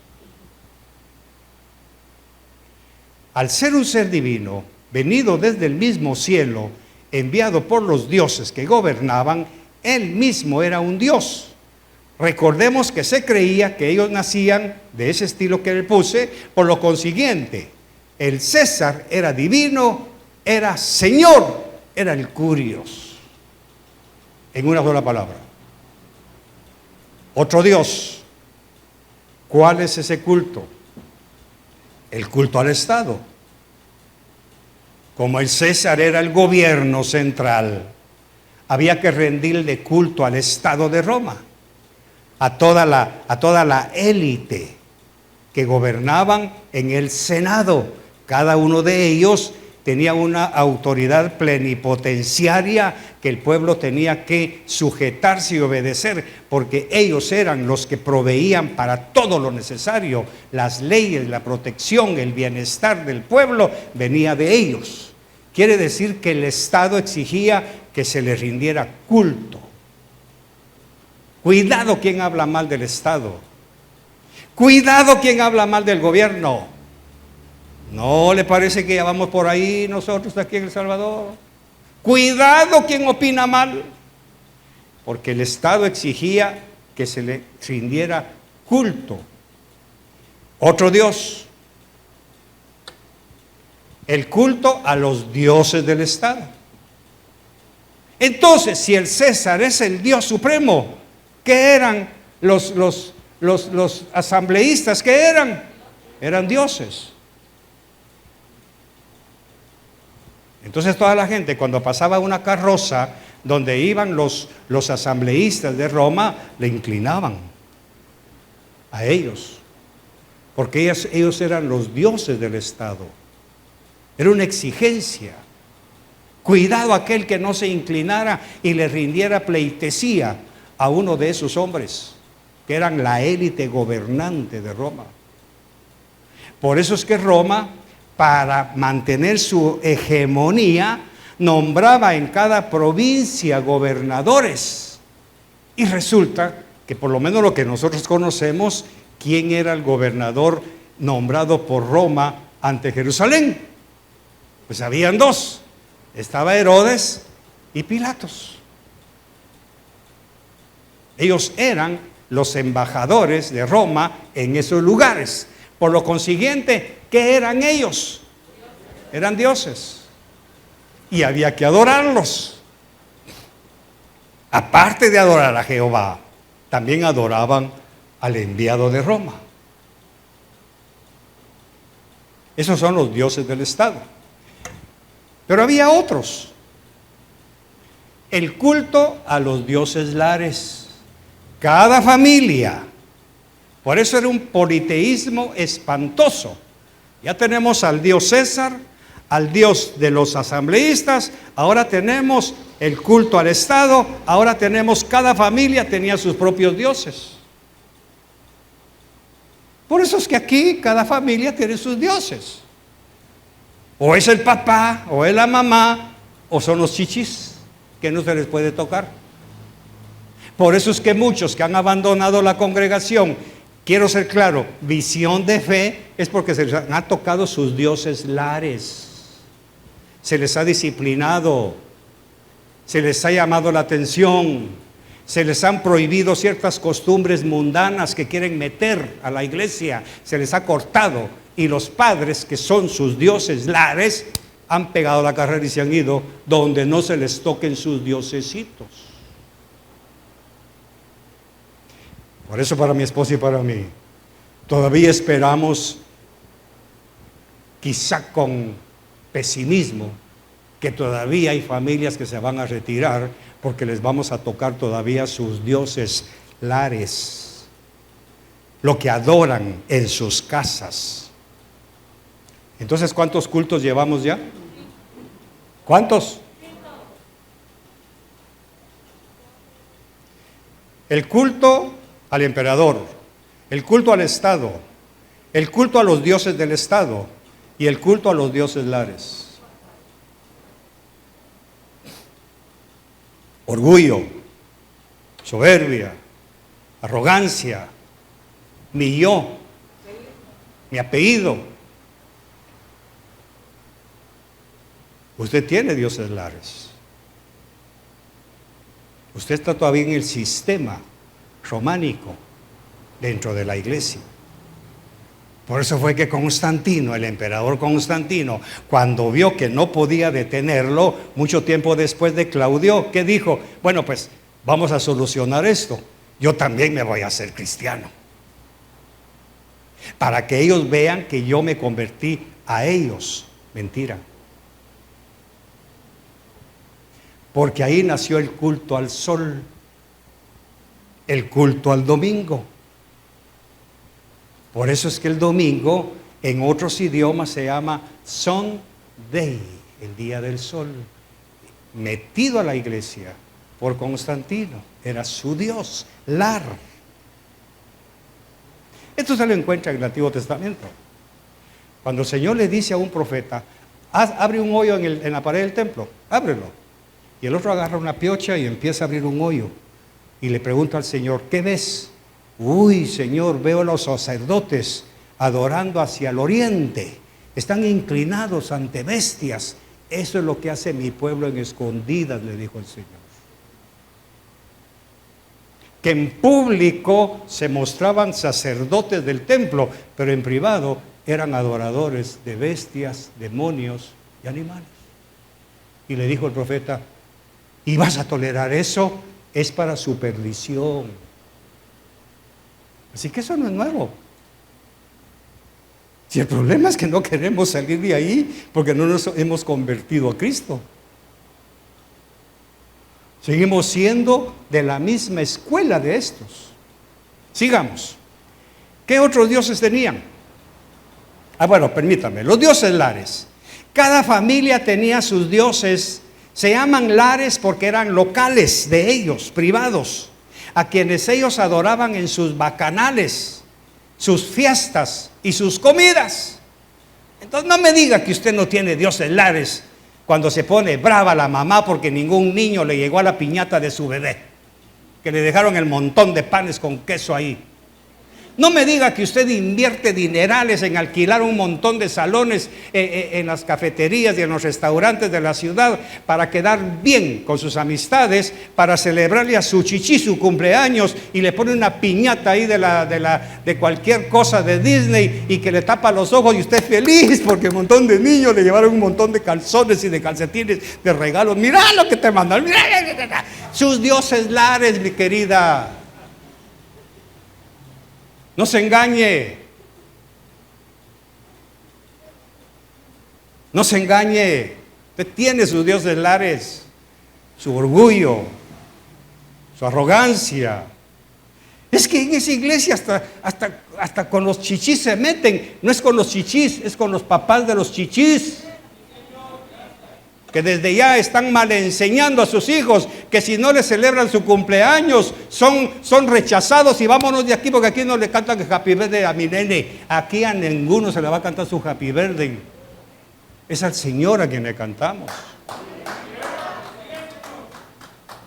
Al ser un ser divino, venido desde el mismo cielo, enviado por los dioses que gobernaban, él mismo era un Dios. Recordemos que se creía que ellos nacían de ese estilo que le puse. Por lo consiguiente, el César era divino, era Señor, era el Curios. En una sola palabra. Otro Dios. ¿Cuál es ese culto? El culto al Estado. Como el César era el gobierno central, había que rendirle culto al Estado de Roma, a toda la élite que gobernaban en el Senado. Cada uno de ellos tenía una autoridad plenipotenciaria que el pueblo tenía que sujetarse y obedecer, porque ellos eran los que proveían para todo lo necesario. Las leyes, la protección, el bienestar del pueblo venía de ellos. Quiere decir que el Estado exigía que se le rindiera culto. Cuidado quien habla mal del Estado. Cuidado quien habla mal del gobierno. ¿No le parece que ya vamos por ahí nosotros aquí en El Salvador? Cuidado quien opina mal, porque el Estado exigía que se le rindiera culto. Otro Dios, el culto a los dioses del Estado. Entonces, si el César es el Dios supremo, ¿qué eran los asambleístas? ¿Qué eran? Eran dioses. Entonces toda la gente, cuando pasaba una carroza donde iban los asambleístas de Roma, le inclinaban a ellos, porque ellos eran los dioses del Estado. Era una exigencia. Cuidado aquel que no se inclinara y le rindiera pleitesía a uno de esos hombres, que eran la élite gobernante de Roma. Por eso es que Roma, para mantener su hegemonía, nombraba en cada provincia gobernadores. Y resulta que por lo menos lo que nosotros conocemos, ¿quién era el gobernador nombrado por Roma ante Jerusalén? Pues habían dos. Estaba Herodes y Pilatos. Ellos eran los embajadores de Roma en esos lugares. Por lo consiguiente, ¿qué eran ellos? Eran dioses. Y había que adorarlos. Aparte de adorar a Jehová, también adoraban al enviado de Roma. Esos son los dioses del Estado. Pero había otros. El culto a los dioses lares. Cada familia. Por eso era un politeísmo espantoso. Ya tenemos al dios César, al dios de los asambleístas, ahora tenemos el culto al Estado, ahora tenemos cada familia tenía sus propios dioses. Por eso es que aquí cada familia tiene sus dioses. O es el papá, o es la mamá, o son los chichis que no se les puede tocar. Por eso es que muchos que han abandonado la congregación, quiero ser claro, visión de fe, es porque se les han tocado sus dioses lares. Se les ha disciplinado, se les ha llamado la atención, se les han prohibido ciertas costumbres mundanas que quieren meter a la iglesia, se les ha cortado, y los padres, que son sus dioses lares, han pegado la carrera y se han ido donde no se les toquen sus diosesitos. Por eso para mi esposa y para mí, todavía esperamos, quizá con pesimismo, que todavía hay familias que se van a retirar porque les vamos a tocar todavía sus dioses lares, lo que adoran en sus casas. Entonces, ¿cuántos cultos llevamos ya? ¿Cuántos? El culto al emperador, el culto al Estado, el culto a los dioses del Estado y el culto a los dioses lares. Orgullo, soberbia, arrogancia, mi yo, mi apellido. Usted tiene dioses lares. Usted está todavía en el sistema románico dentro de la iglesia. Por eso fue que Constantino, el emperador Constantino, cuando vio que no podía detenerlo, mucho tiempo después de Claudio, ¿qué dijo? Bueno, pues vamos a solucionar esto. Yo también me voy a hacer cristiano. Para que ellos vean que yo me convertí a ellos. Mentira. Porque ahí nació el culto al sol, el culto al domingo. Por eso es que el domingo en otros idiomas se llama Sunday. el día del sol, metido a la iglesia por Constantino. Era su Dios, Lar. Esto se lo encuentra en el Antiguo Testamento. Cuando el Señor le dice a un profeta, abre un hoyo en la pared del templo, ábrelo. Y el otro agarra una piocha y empieza a abrir un hoyo. Y le pregunta al Señor, ¿qué ves? Uy, Señor, veo a los sacerdotes adorando hacia el oriente. Están inclinados ante bestias. Eso es lo que hace mi pueblo en escondidas, le dijo el Señor. Que en público se mostraban sacerdotes del templo, pero en privado eran adoradores de bestias, demonios y animales. Y le dijo el profeta, ¿y vas a tolerar eso? Es para su perdición. Así que eso no es nuevo. Si el problema es que no queremos salir de ahí porque no nos hemos convertido a Cristo. Seguimos siendo de la misma escuela de estos. Sigamos. ¿Qué otros dioses tenían? Bueno, permítame. Los dioses lares. Cada familia tenía sus dioses. Se llaman lares porque eran locales de ellos, privados, a quienes ellos adoraban en sus bacanales, sus fiestas y sus comidas. Entonces no me diga que usted no tiene dioses lares cuando se pone brava la mamá porque ningún niño le llegó a la piñata de su bebé, que le dejaron el montón de panes con queso ahí. No me diga que usted invierte dinerales en alquilar un montón de salones en las cafeterías y en los restaurantes de la ciudad para quedar bien con sus amistades, para celebrarle a su chichi su cumpleaños y le pone una piñata ahí de cualquier cosa de Disney y que le tapa los ojos y usted feliz porque un montón de niños le llevaron un montón de calzones y de calcetines de regalos. Mira lo que te mandan, mira. Sus dioses lares, mi querida. No se engañe. No se engañe. Usted tiene sus dioses lares, su orgullo, su arrogancia. Es que en esa iglesia hasta con los chichis se meten. No es con los chichis, es con los papás de los chichis, que desde ya están mal enseñando a sus hijos que si no les celebran su cumpleaños son rechazados y vámonos de aquí porque aquí no le cantan el happy birthday a mi nene. Aquí a ninguno se le va a cantar su happy birthday. Es al Señor a quien le cantamos.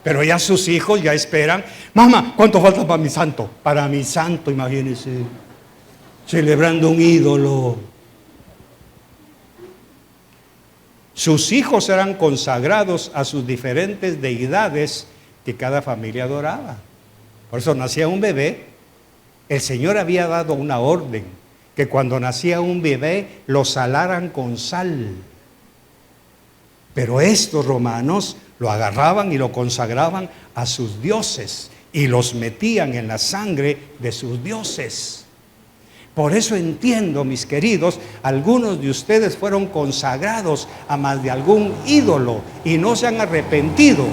Pero ya sus hijos ya esperan, mamá, ¿cuánto falta para mi santo? Para mi santo, imagínense, celebrando un ídolo. Sus hijos eran consagrados a sus diferentes deidades que cada familia adoraba. Por eso nacía un bebé. El Señor había dado una orden, que cuando nacía un bebé lo salaran con sal. Pero estos romanos lo agarraban y lo consagraban a sus dioses y los metían en la sangre de sus dioses. Por eso entiendo, mis queridos, algunos de ustedes fueron consagrados a más de algún ídolo y no se han arrepentido,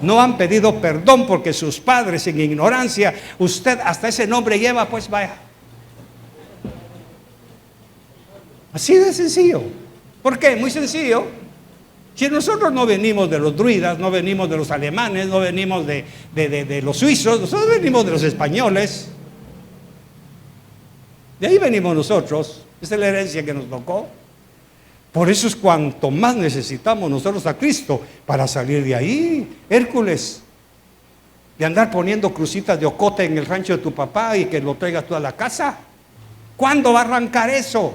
no han pedido perdón porque sus padres en ignorancia, usted hasta ese nombre lleva, pues vaya. Así de sencillo. ¿Por qué? Muy sencillo. Si nosotros no venimos de los druidas, no venimos de los alemanes, no venimos de los suizos, nosotros venimos de los españoles. De ahí venimos nosotros, esa es la herencia que nos tocó. Por eso es cuanto más necesitamos nosotros a Cristo para salir de ahí. Hércules, de andar poniendo crucitas de ocote en el rancho de tu papá y que lo traigas tú a la casa. ¿Cuándo va a arrancar eso?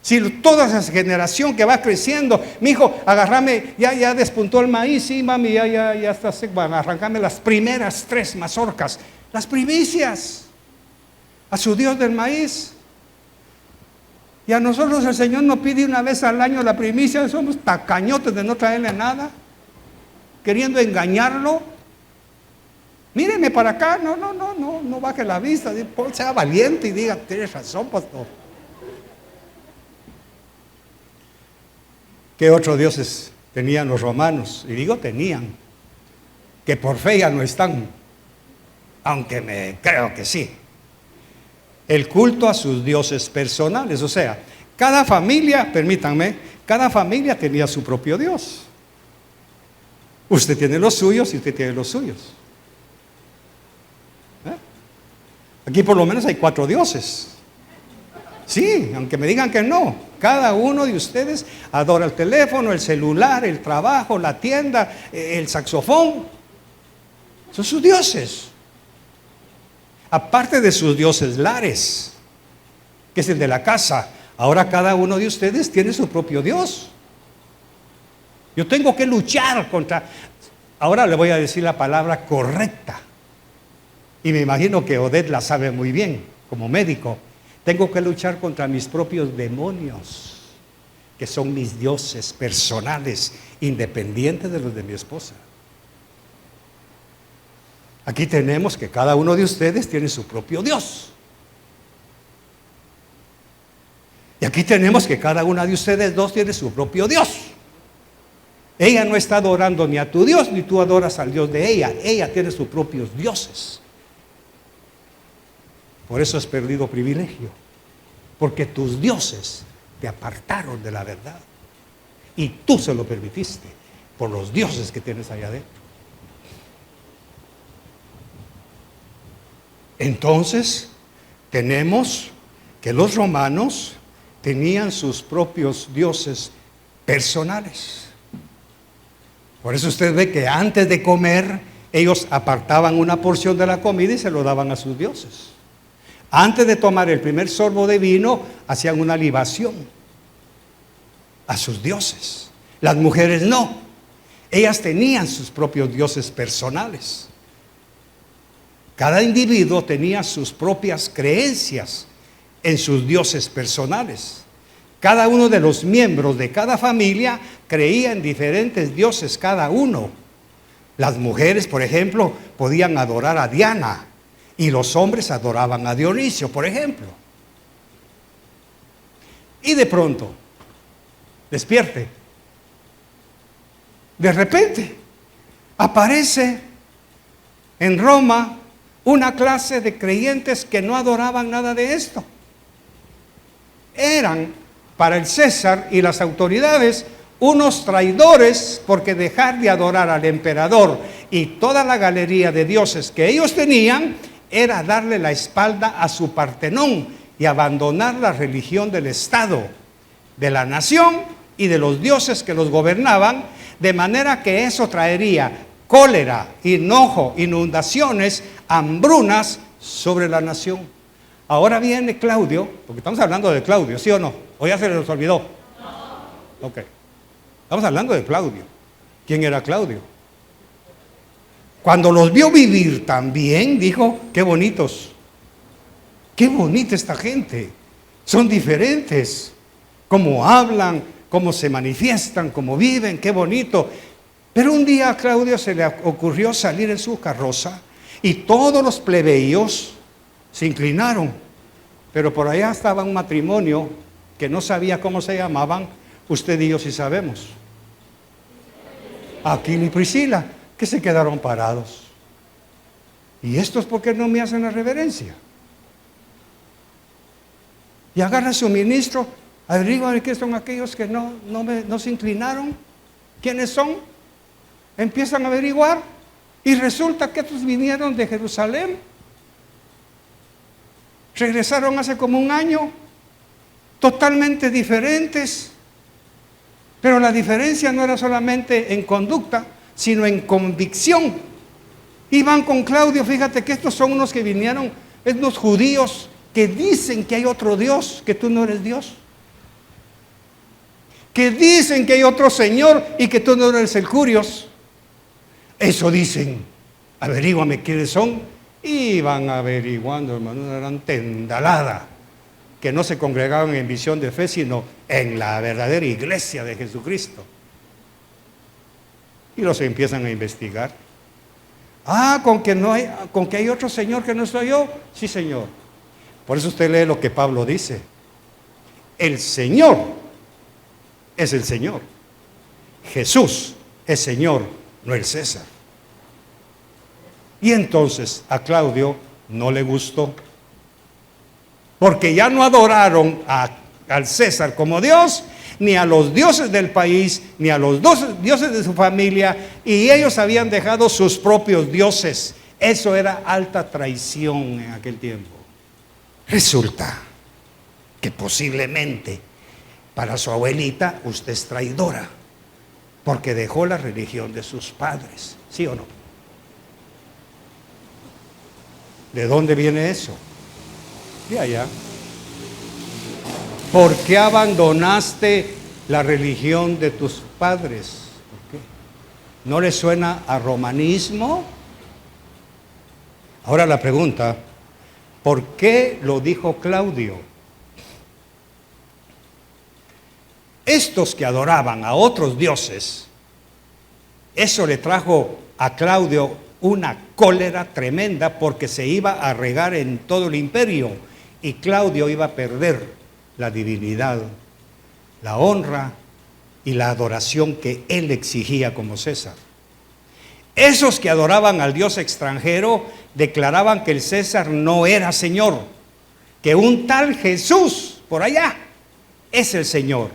Si toda esa generación que va creciendo, mi hijo, agárrame, ya despuntó el maíz, sí mami, ya está seco, van a arrancarme las primeras 3 mazorcas, las primicias. A su Dios del maíz. Y a nosotros el Señor nos pide una vez al año la primicia. Somos tacañotes de no traerle nada, queriendo engañarlo. Míreme para acá, no baje la vista, sea valiente y diga, tienes razón, pastor. ¿Qué otros dioses tenían los romanos? Y digo tenían, que por fe ya no están, aunque me creo que sí. El culto a sus dioses personales, o sea, cada familia, permítanme, Cada familia tenía su propio Dios. Usted tiene los suyos y usted tiene los suyos. Aquí por lo menos hay 4 dioses. Sí, aunque me digan que no. Cada uno de ustedes adora el teléfono, el celular, el trabajo, la tienda, el saxofón. Son sus dioses. Aparte de sus dioses lares, que es el de la casa, ahora cada uno de ustedes tiene su propio Dios. Yo tengo que luchar contra... Ahora le voy a decir la palabra correcta. Y me imagino que Odette la sabe muy bien, como médico. Tengo que luchar contra mis propios demonios, que son mis dioses personales, independientes de los de mi esposa. Aquí tenemos que cada uno de ustedes tiene su propio Dios. Y aquí tenemos que cada una de ustedes dos tiene su propio Dios. Ella no está adorando ni a tu Dios, ni tú adoras al Dios de ella. Ella tiene sus propios dioses. Por eso has perdido privilegio. Porque tus dioses te apartaron de la verdad. Y tú se lo permitiste por los dioses que tienes allá adentro. Entonces, tenemos que los romanos tenían sus propios dioses personales. Por eso usted ve que antes de comer, ellos apartaban una porción de la comida y se lo daban a sus dioses. Antes de tomar el primer sorbo de vino, hacían una libación a sus dioses. Las mujeres no. Ellas tenían sus propios dioses personales. Cada individuo tenía sus propias creencias en sus dioses personales. Cada uno de los miembros de cada familia creía en diferentes dioses cada uno. Las mujeres, por ejemplo, podían adorar a Diana y los hombres adoraban a Dionisio, por ejemplo. Y de pronto, despierte. De repente, aparece en Roma una clase de creyentes que no adoraban nada de esto. Eran para el César y las autoridades unos traidores, porque dejar de adorar al emperador y toda la galería de dioses que ellos tenían era darle la espalda a su Partenón y abandonar la religión del Estado, de la nación y de los dioses que los gobernaban, de manera que eso traería cólera, enojo, inundaciones, hambrunas sobre la nación. Ahora viene Claudio, porque estamos hablando de Claudio, ¿sí o no? ¿O ya se les olvidó? No. Ok. Estamos hablando de Claudio. ¿Quién era Claudio? Cuando los vio vivir también, dijo, qué bonitos. Qué bonita esta gente. Son diferentes. Cómo hablan, cómo se manifiestan, cómo viven, qué bonito. Pero un día a Claudio se le ocurrió salir en su carroza y todos los plebeyos se inclinaron. Pero por allá estaba un matrimonio que no sabía cómo se llamaban, usted y yo sí sabemos. Aquila y Priscila, que se quedaron parados. ¿Y estos por qué no me hacen la reverencia? Y agarra a su ministro, averigua qué son aquellos que no se inclinaron. ¿Quiénes son? Empiezan a averiguar y resulta que estos vinieron de Jerusalén. Regresaron hace como un año, totalmente diferentes. Pero la diferencia no era solamente en conducta, sino en convicción. Y van con Claudio, fíjate que estos son unos que vinieron, estos judíos que dicen que hay otro Dios, que tú no eres Dios. Que dicen que hay otro Señor y que tú no eres el Curios. Eso dicen. Averíguame quiénes son. Y van averiguando, hermano, una gran tendalada. Que no se congregaban en visión de fe, sino en la verdadera iglesia de Jesucristo. Y los empiezan a investigar. Con que hay otro Señor que no soy yo. Sí, Señor. Por eso usted lee lo que Pablo dice. El Señor es el Señor. Jesús es Señor, no el César. Y entonces a Claudio no le gustó. Porque ya no adoraron al César como Dios, ni a los dioses del país, ni a los dioses de su familia, y ellos habían dejado sus propios dioses. Eso era alta traición en aquel tiempo. Resulta que posiblemente para su abuelita usted es traidora, porque dejó la religión de sus padres, ¿sí o no? ¿De dónde viene eso? De allá. ¿Por qué abandonaste la religión de tus padres? ¿Por qué? ¿No le suena a romanismo? Ahora la pregunta, ¿por qué lo dijo Claudio? Estos que adoraban a otros dioses, eso le trajo a Claudio una cólera tremenda, porque se iba a regar en todo el imperio y Claudio iba a perder la divinidad, la honra y la adoración que él exigía como César. Esos que adoraban al dios extranjero declaraban que el César no era Señor, que un tal Jesús por allá es el Señor.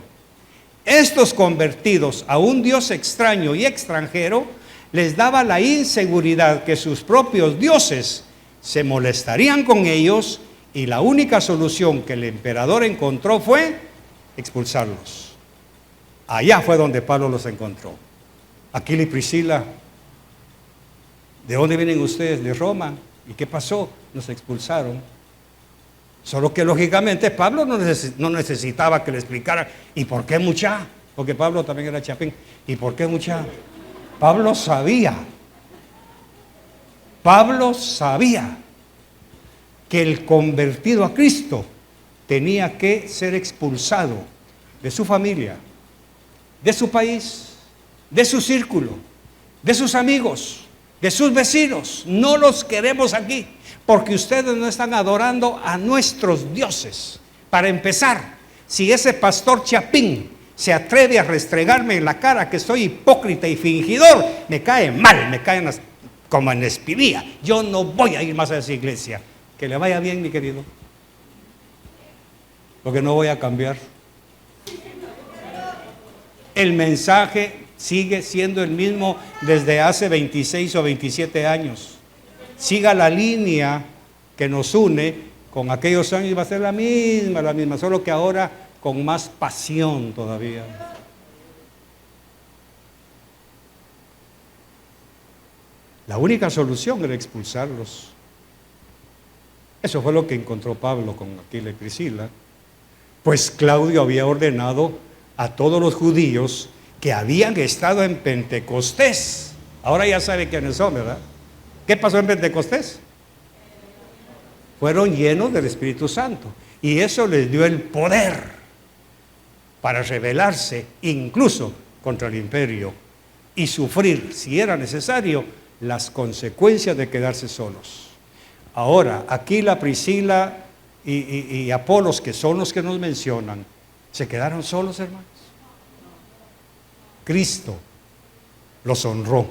Estos convertidos a un dios extraño y extranjero les daba la inseguridad que sus propios dioses se molestarían con ellos, y la única solución que el emperador encontró fue expulsarlos. Allá fue donde Pablo los encontró. Aquila y Priscila, ¿de dónde vienen ustedes? De Roma. ¿Y qué pasó? Nos expulsaron. Solo que lógicamente Pablo no necesitaba que le explicara. ¿Y por qué mucha? Porque Pablo también era chapín. ¿Y por qué mucha? Pablo sabía que el convertido a Cristo tenía que ser expulsado de su familia, de su país, de su círculo, de sus amigos, de sus vecinos. No los queremos aquí, porque ustedes no están adorando a nuestros dioses. Para empezar, si ese pastor chapín se atreve a restregarme en la cara que soy hipócrita y fingidor, me cae mal, me cae como en espinilla. Yo no voy a ir más a esa iglesia. Que le vaya bien, mi querido, porque no voy a cambiar. El mensaje sigue siendo el mismo desde hace 26 o 27 años. Siga la línea que nos une con aquellos años, va a ser la misma, solo que ahora con más pasión todavía. La única solución era expulsarlos. Eso fue lo que encontró Pablo con Aquila y Priscila, pues Claudio había ordenado a todos los judíos que habían estado en Pentecostés. Ahora ya sabe quiénes son, ¿verdad? ¿Qué pasó en Pentecostés? Fueron llenos del Espíritu Santo, y eso les dio el poder para rebelarse incluso contra el imperio y sufrir, si era necesario, las consecuencias de quedarse solos. Ahora, Aquila, Priscila y Apolos, que son los que nos mencionan, ¿se quedaron solos, hermanos? Cristo los honró.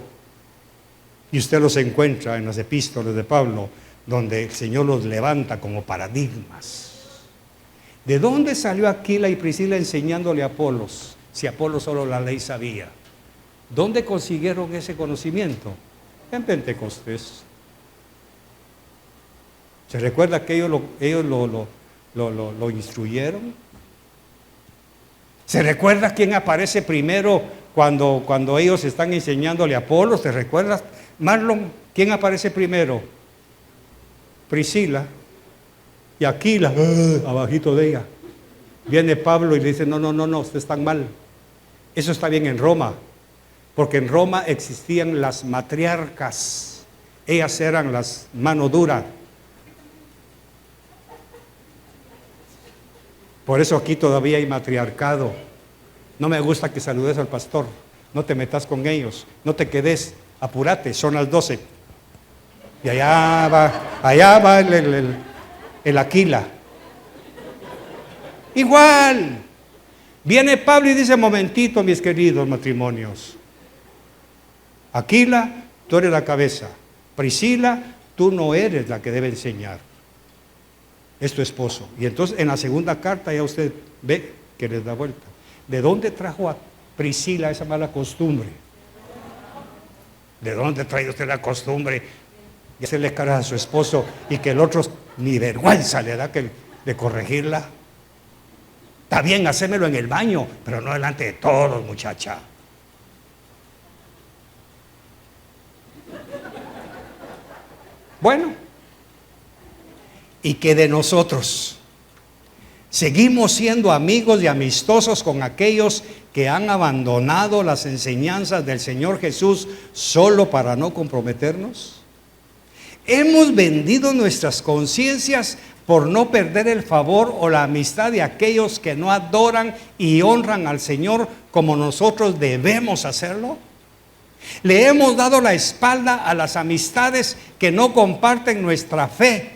Y usted los encuentra en las epístolas de Pablo, donde el Señor los levanta como paradigmas. ¿De dónde salió Aquila y Priscila enseñándole a Apolos, si Apolos solo la ley sabía? ¿Dónde consiguieron ese conocimiento? En Pentecostés. ¿Se recuerda que ellos lo instruyeron? ¿Se recuerda quién aparece primero cuando ellos están enseñándole a Apolos? ¿Se recuerda, Marlon, quién aparece primero? Priscila y Aquila, abajito de ella. Viene Pablo y le dice, no, ustedes están mal. Eso está bien en Roma, porque en Roma existían las matriarcas. Ellas eran las mano dura. Por eso aquí todavía hay matriarcado. No me gusta que saludes al pastor. No te metas con ellos. No te quedes. Apúrate, son las 12. Y allá va el Aquila. Igual. Viene Pablo y dice, momentito, mis queridos matrimonios. Aquila, tú eres la cabeza. Priscila, tú no eres la que debe enseñar. Es tu esposo. Y entonces en la segunda carta ya usted ve que les da vuelta. ¿de dónde trajo a Priscila esa mala costumbre? ¿De dónde trae usted la costumbre de hacerle cara a su esposo y que el otro ni vergüenza le da de corregirla? Está bien, hacémelo en el baño, pero no delante de todos, muchacha. Bueno, y que de nosotros seguimos siendo amigos y amistosos con aquellos que han abandonado las enseñanzas del Señor Jesús solo para no comprometernos. Hemos vendido nuestras conciencias por no perder el favor o la amistad de aquellos que no adoran y honran al Señor como nosotros debemos hacerlo. Le hemos dado la espalda a las amistades que no comparten nuestra fe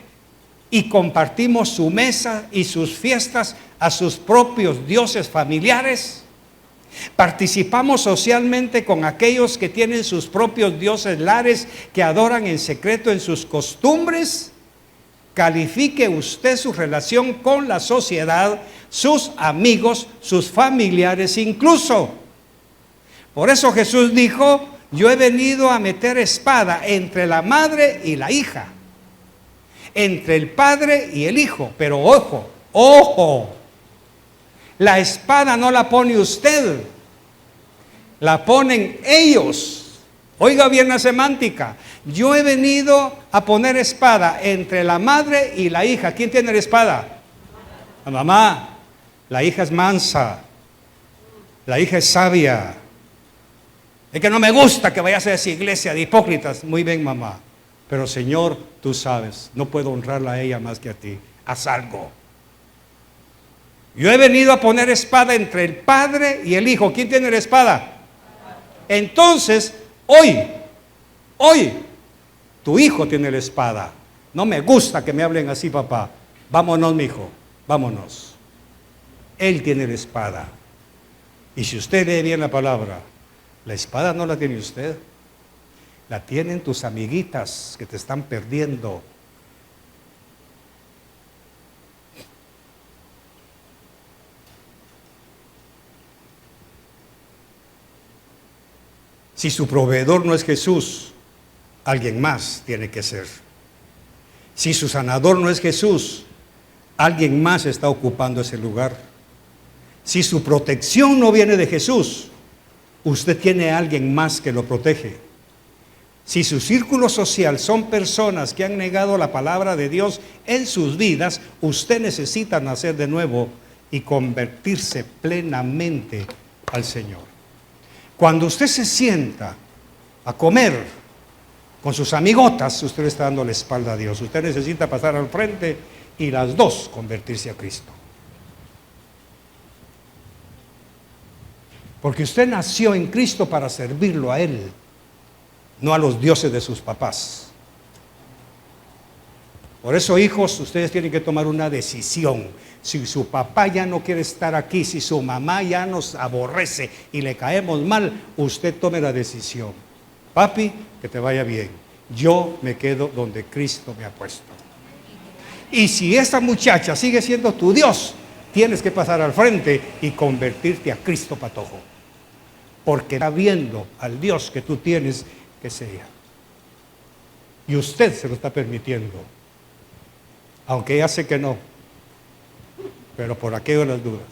y compartimos su mesa y sus fiestas a sus propios dioses familiares. Participamos socialmente con aquellos que tienen sus propios dioses lares que adoran en secreto en sus costumbres. Califique usted su relación con la sociedad, sus amigos, sus familiares incluso. Por eso Jesús dijo: yo he venido a meter espada entre la madre y la hija, entre el padre y el hijo. Pero ojo, ojo, la espada no la pone usted, la ponen ellos. Oiga bien la semántica. Yo he venido a poner espada entre la madre y la hija. ¿Quién tiene la espada? La mamá. La hija es mansa, la hija es sabia. Es que no me gusta que vayas a esa iglesia de hipócritas. Muy bien, mamá, pero Señor, tú sabes, no puedo honrarla a ella más que a ti. Haz algo. Yo he venido a poner espada entre el padre y el hijo. ¿Quién tiene la espada? Entonces, hoy, tu hijo tiene la espada. No me gusta que me hablen así, papá. Vámonos, mijo, vámonos. Él tiene la espada. Y si usted lee bien la palabra, la espada no la tiene usted, la tienen tus amiguitas que te están perdiendo. Si su proveedor no es Jesús, alguien más tiene que ser. Si su sanador no es Jesús, alguien más está ocupando ese lugar. Si su protección no viene de Jesús, usted tiene a alguien más que lo protege. Si su círculo social son personas que han negado la palabra de Dios en sus vidas, usted necesita nacer de nuevo y convertirse plenamente al Señor. Cuando usted se sienta a comer con sus amigotas, usted le está dando la espalda a Dios. Usted necesita pasar al frente y las dos convertirse a Cristo. Porque usted nació en Cristo para servirlo a Él, no a los dioses de sus papás. Por eso, hijos, ustedes tienen que tomar una decisión. Si su papá ya no quiere estar aquí, si su mamá ya nos aborrece y le caemos mal, usted tome la decisión. Papi, que te vaya bien. Yo me quedo donde Cristo me ha puesto. Y si esa muchacha sigue siendo tu Dios, tienes que pasar al frente y convertirte a Cristo patojo. Porque está viendo al Dios que tú tienes que sea. Y usted se lo está permitiendo. Aunque ella sé que no, pero por aquello de las dudas.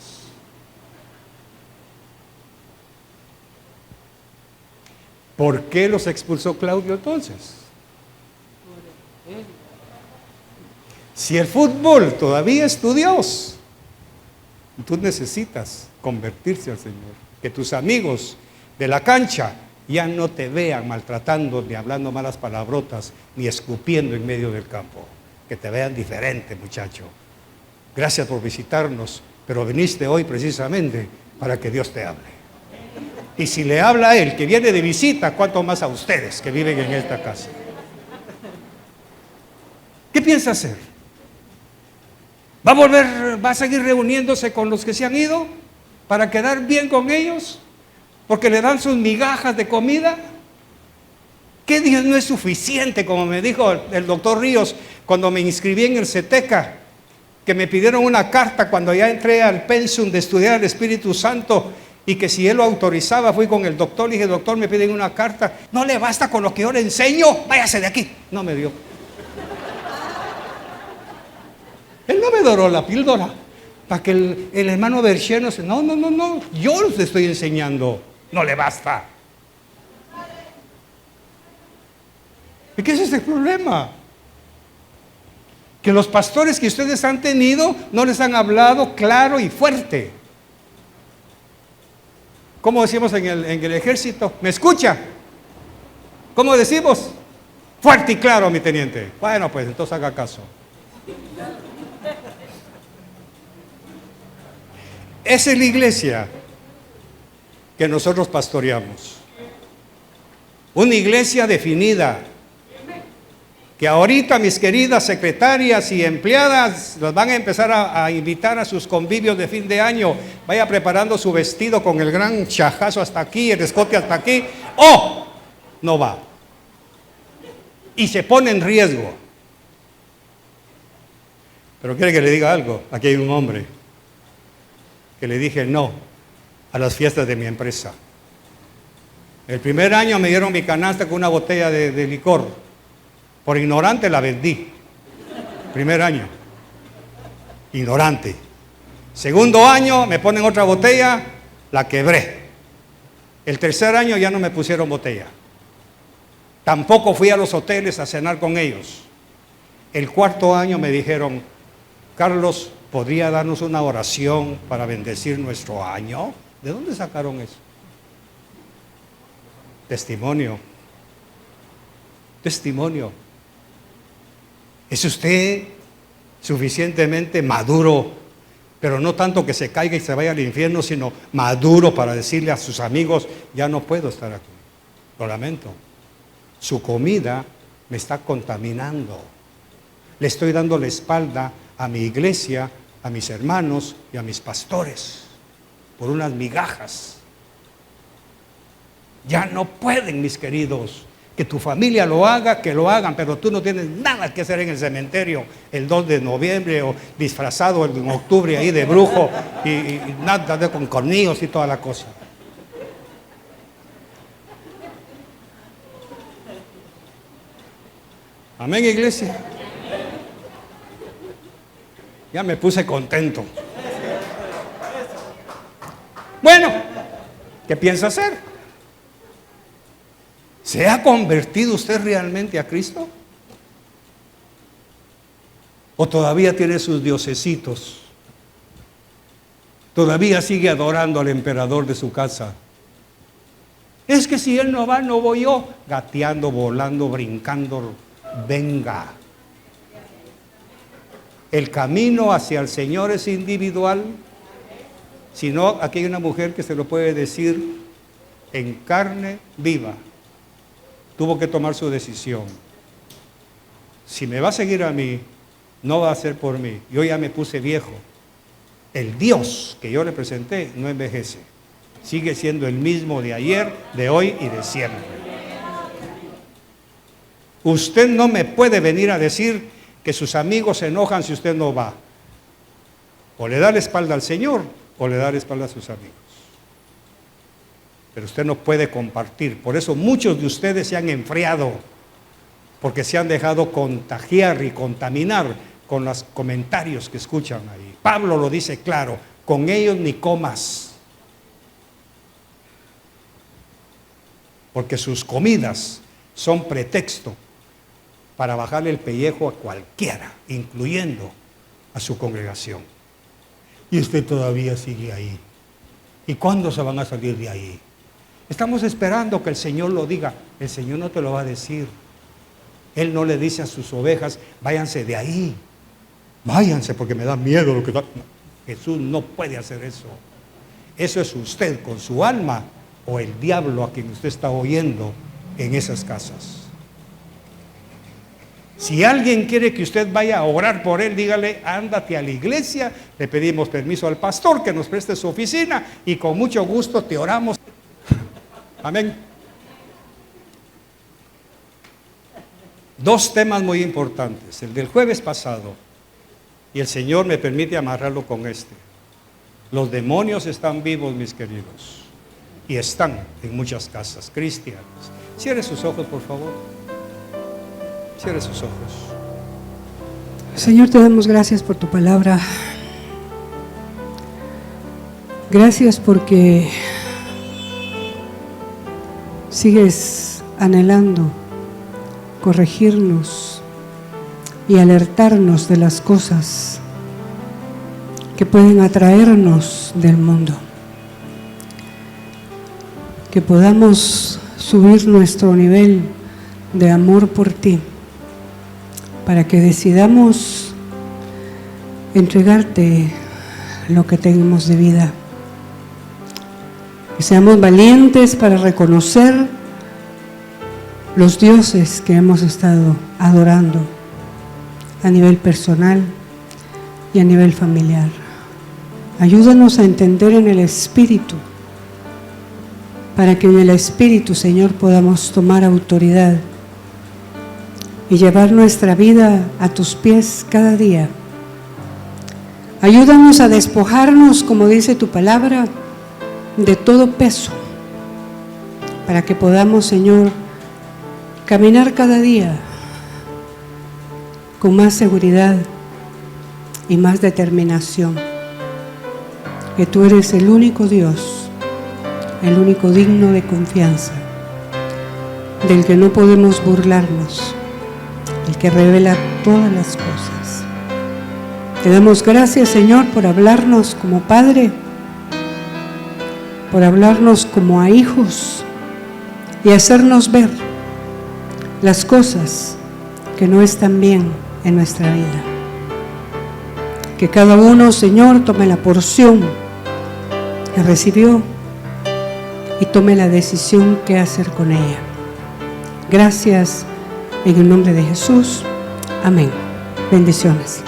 ¿Por qué los expulsó Claudio entonces? Si el fútbol todavía es tu Dios, tú necesitas convertirse al Señor. Que tus amigos de la cancha ya no te vean maltratando, ni hablando malas palabrotas, ni escupiendo en medio del campo. Que te vean diferente, muchacho. Gracias por visitarnos, pero viniste hoy precisamente para que Dios te hable. Y si le habla a Él, que viene de visita, ¿cuánto más a ustedes que viven en esta casa? ¿Qué piensa hacer? ¿Va a seguir reuniéndose con los que se han ido para quedar bien con ellos? ¿Porque le dan sus migajas de comida? ¿Qué Dios no es suficiente? Como me dijo el doctor Ríos cuando me inscribí en el CETECA, que me pidieron una carta cuando ya entré al pensum de estudiar el Espíritu Santo, y que si él lo autorizaba, fui con el doctor, le dije, doctor, me piden una carta, no le basta con lo que yo le enseño, váyase de aquí. No me dio. Él no me doró la píldora para que el hermano Bercheno se, no, yo les estoy enseñando, no le basta. ¿Y qué es este problema? Que los pastores que ustedes han tenido no les han hablado claro y fuerte. ¿Cómo decimos en el ejército? ¿Me escucha? ¿Cómo decimos? Fuerte y claro, mi teniente. Bueno, pues entonces haga caso. Esa es la iglesia que nosotros pastoreamos. Una iglesia definida. Que ahorita mis queridas secretarias y empleadas las van a empezar a invitar a sus convivios de fin de año. Vaya preparando su vestido con el gran chajazo hasta aquí, el escote hasta aquí. ¡Oh! No va. Y se pone en riesgo. Pero quiere que le diga algo. Aquí hay un hombre que le dije no a las fiestas de mi empresa. El primer año me dieron mi canasta con una botella de licor. Por ignorante la vendí. Primer año. Ignorante. Segundo año me ponen otra botella, la quebré. El tercer año ya no me pusieron botella. Tampoco fui a los hoteles a cenar con ellos. El cuarto año me dijeron, Carlos, ¿podría darnos una oración para bendecir nuestro año? ¿De dónde sacaron eso? Testimonio. Testimonio. ¿Es usted suficientemente maduro, pero no tanto que se caiga y se vaya al infierno, sino maduro para decirle a sus amigos, ya no puedo estar aquí? Lo lamento. Su comida me está contaminando. Le estoy dando la espalda a mi iglesia, a mis hermanos y a mis pastores por unas migajas. Ya no pueden, mis queridos. Que tu familia lo haga, que lo hagan, pero tú no tienes nada que hacer en el cementerio el 2 de noviembre o disfrazado en octubre ahí de brujo y nada de con cornillos y toda la cosa. Amén, iglesia. Ya me puse contento. Bueno, ¿qué piensa hacer? ¿Se ha convertido usted realmente a Cristo? ¿O todavía tiene sus diosesitos? ¿Todavía sigue adorando al emperador de su casa? Es que si él no va, no voy yo. Gateando, volando, brincando. Venga. El camino hacia el Señor es individual. Si no, aquí hay una mujer que se lo puede decir en carne viva. Tuvo que tomar su decisión. Si me va a seguir a mí, no va a ser por mí. Yo ya me puse viejo. El Dios que yo le presenté no envejece. Sigue siendo el mismo de ayer, de hoy y de siempre. Usted no me puede venir a decir que sus amigos se enojan si usted no va. O le da la espalda al Señor o le da la espalda a sus amigos. Pero usted no puede compartir. Por eso muchos de ustedes se han enfriado, porque se han dejado contagiar y contaminar con los comentarios que escuchan ahí. Pablo lo dice claro, con ellos ni comas, porque sus comidas son pretexto para bajarle el pellejo a cualquiera, incluyendo a su congregación. Y usted todavía sigue ahí. ¿Y cuándo se van a salir de ahí? Estamos esperando que el Señor lo diga. El Señor no te lo va a decir. Él no le dice a sus ovejas, váyanse de ahí. Váyanse porque me da miedo lo que da. Jesús no puede hacer eso. Eso es usted con su alma o el diablo a quien usted está oyendo en esas casas. Si alguien quiere que usted vaya a orar por él, dígale, ándate a la iglesia, le pedimos permiso al pastor que nos preste su oficina y con mucho gusto te oramos. Amén. Dos temas muy importantes. El del jueves pasado, Y el Señor me permite amarrarlo con este. Los demonios están vivos, mis queridos. Y están en muchas casas cristianas. Cierre sus ojos, por favor. Cierre sus ojos. Señor, te damos gracias por tu palabra. Gracias porque sigues anhelando corregirnos y alertarnos de las cosas que pueden atraernos del mundo. Que podamos subir nuestro nivel de amor por ti, para que decidamos entregarte lo que tenemos de vida. Que seamos valientes para reconocer los dioses que hemos estado adorando a nivel personal y a nivel familiar. Ayúdanos a entender en el Espíritu, para que en el Espíritu, Señor, podamos tomar autoridad y llevar nuestra vida a tus pies cada día. Ayúdanos a despojarnos, como dice tu palabra, de todo peso, para que podamos, Señor, caminar cada día con más seguridad y más determinación, que tú eres el único Dios, el único digno de confianza, del que no podemos burlarnos, el que revela todas las cosas. Te damos gracias, Señor, por hablarnos como Padre, por hablarnos como a hijos y hacernos ver las cosas que no están bien en nuestra vida. Que cada uno, Señor, tome la porción que recibió y tome la decisión que hacer con ella. Gracias en el nombre de Jesús. Amén. Bendiciones.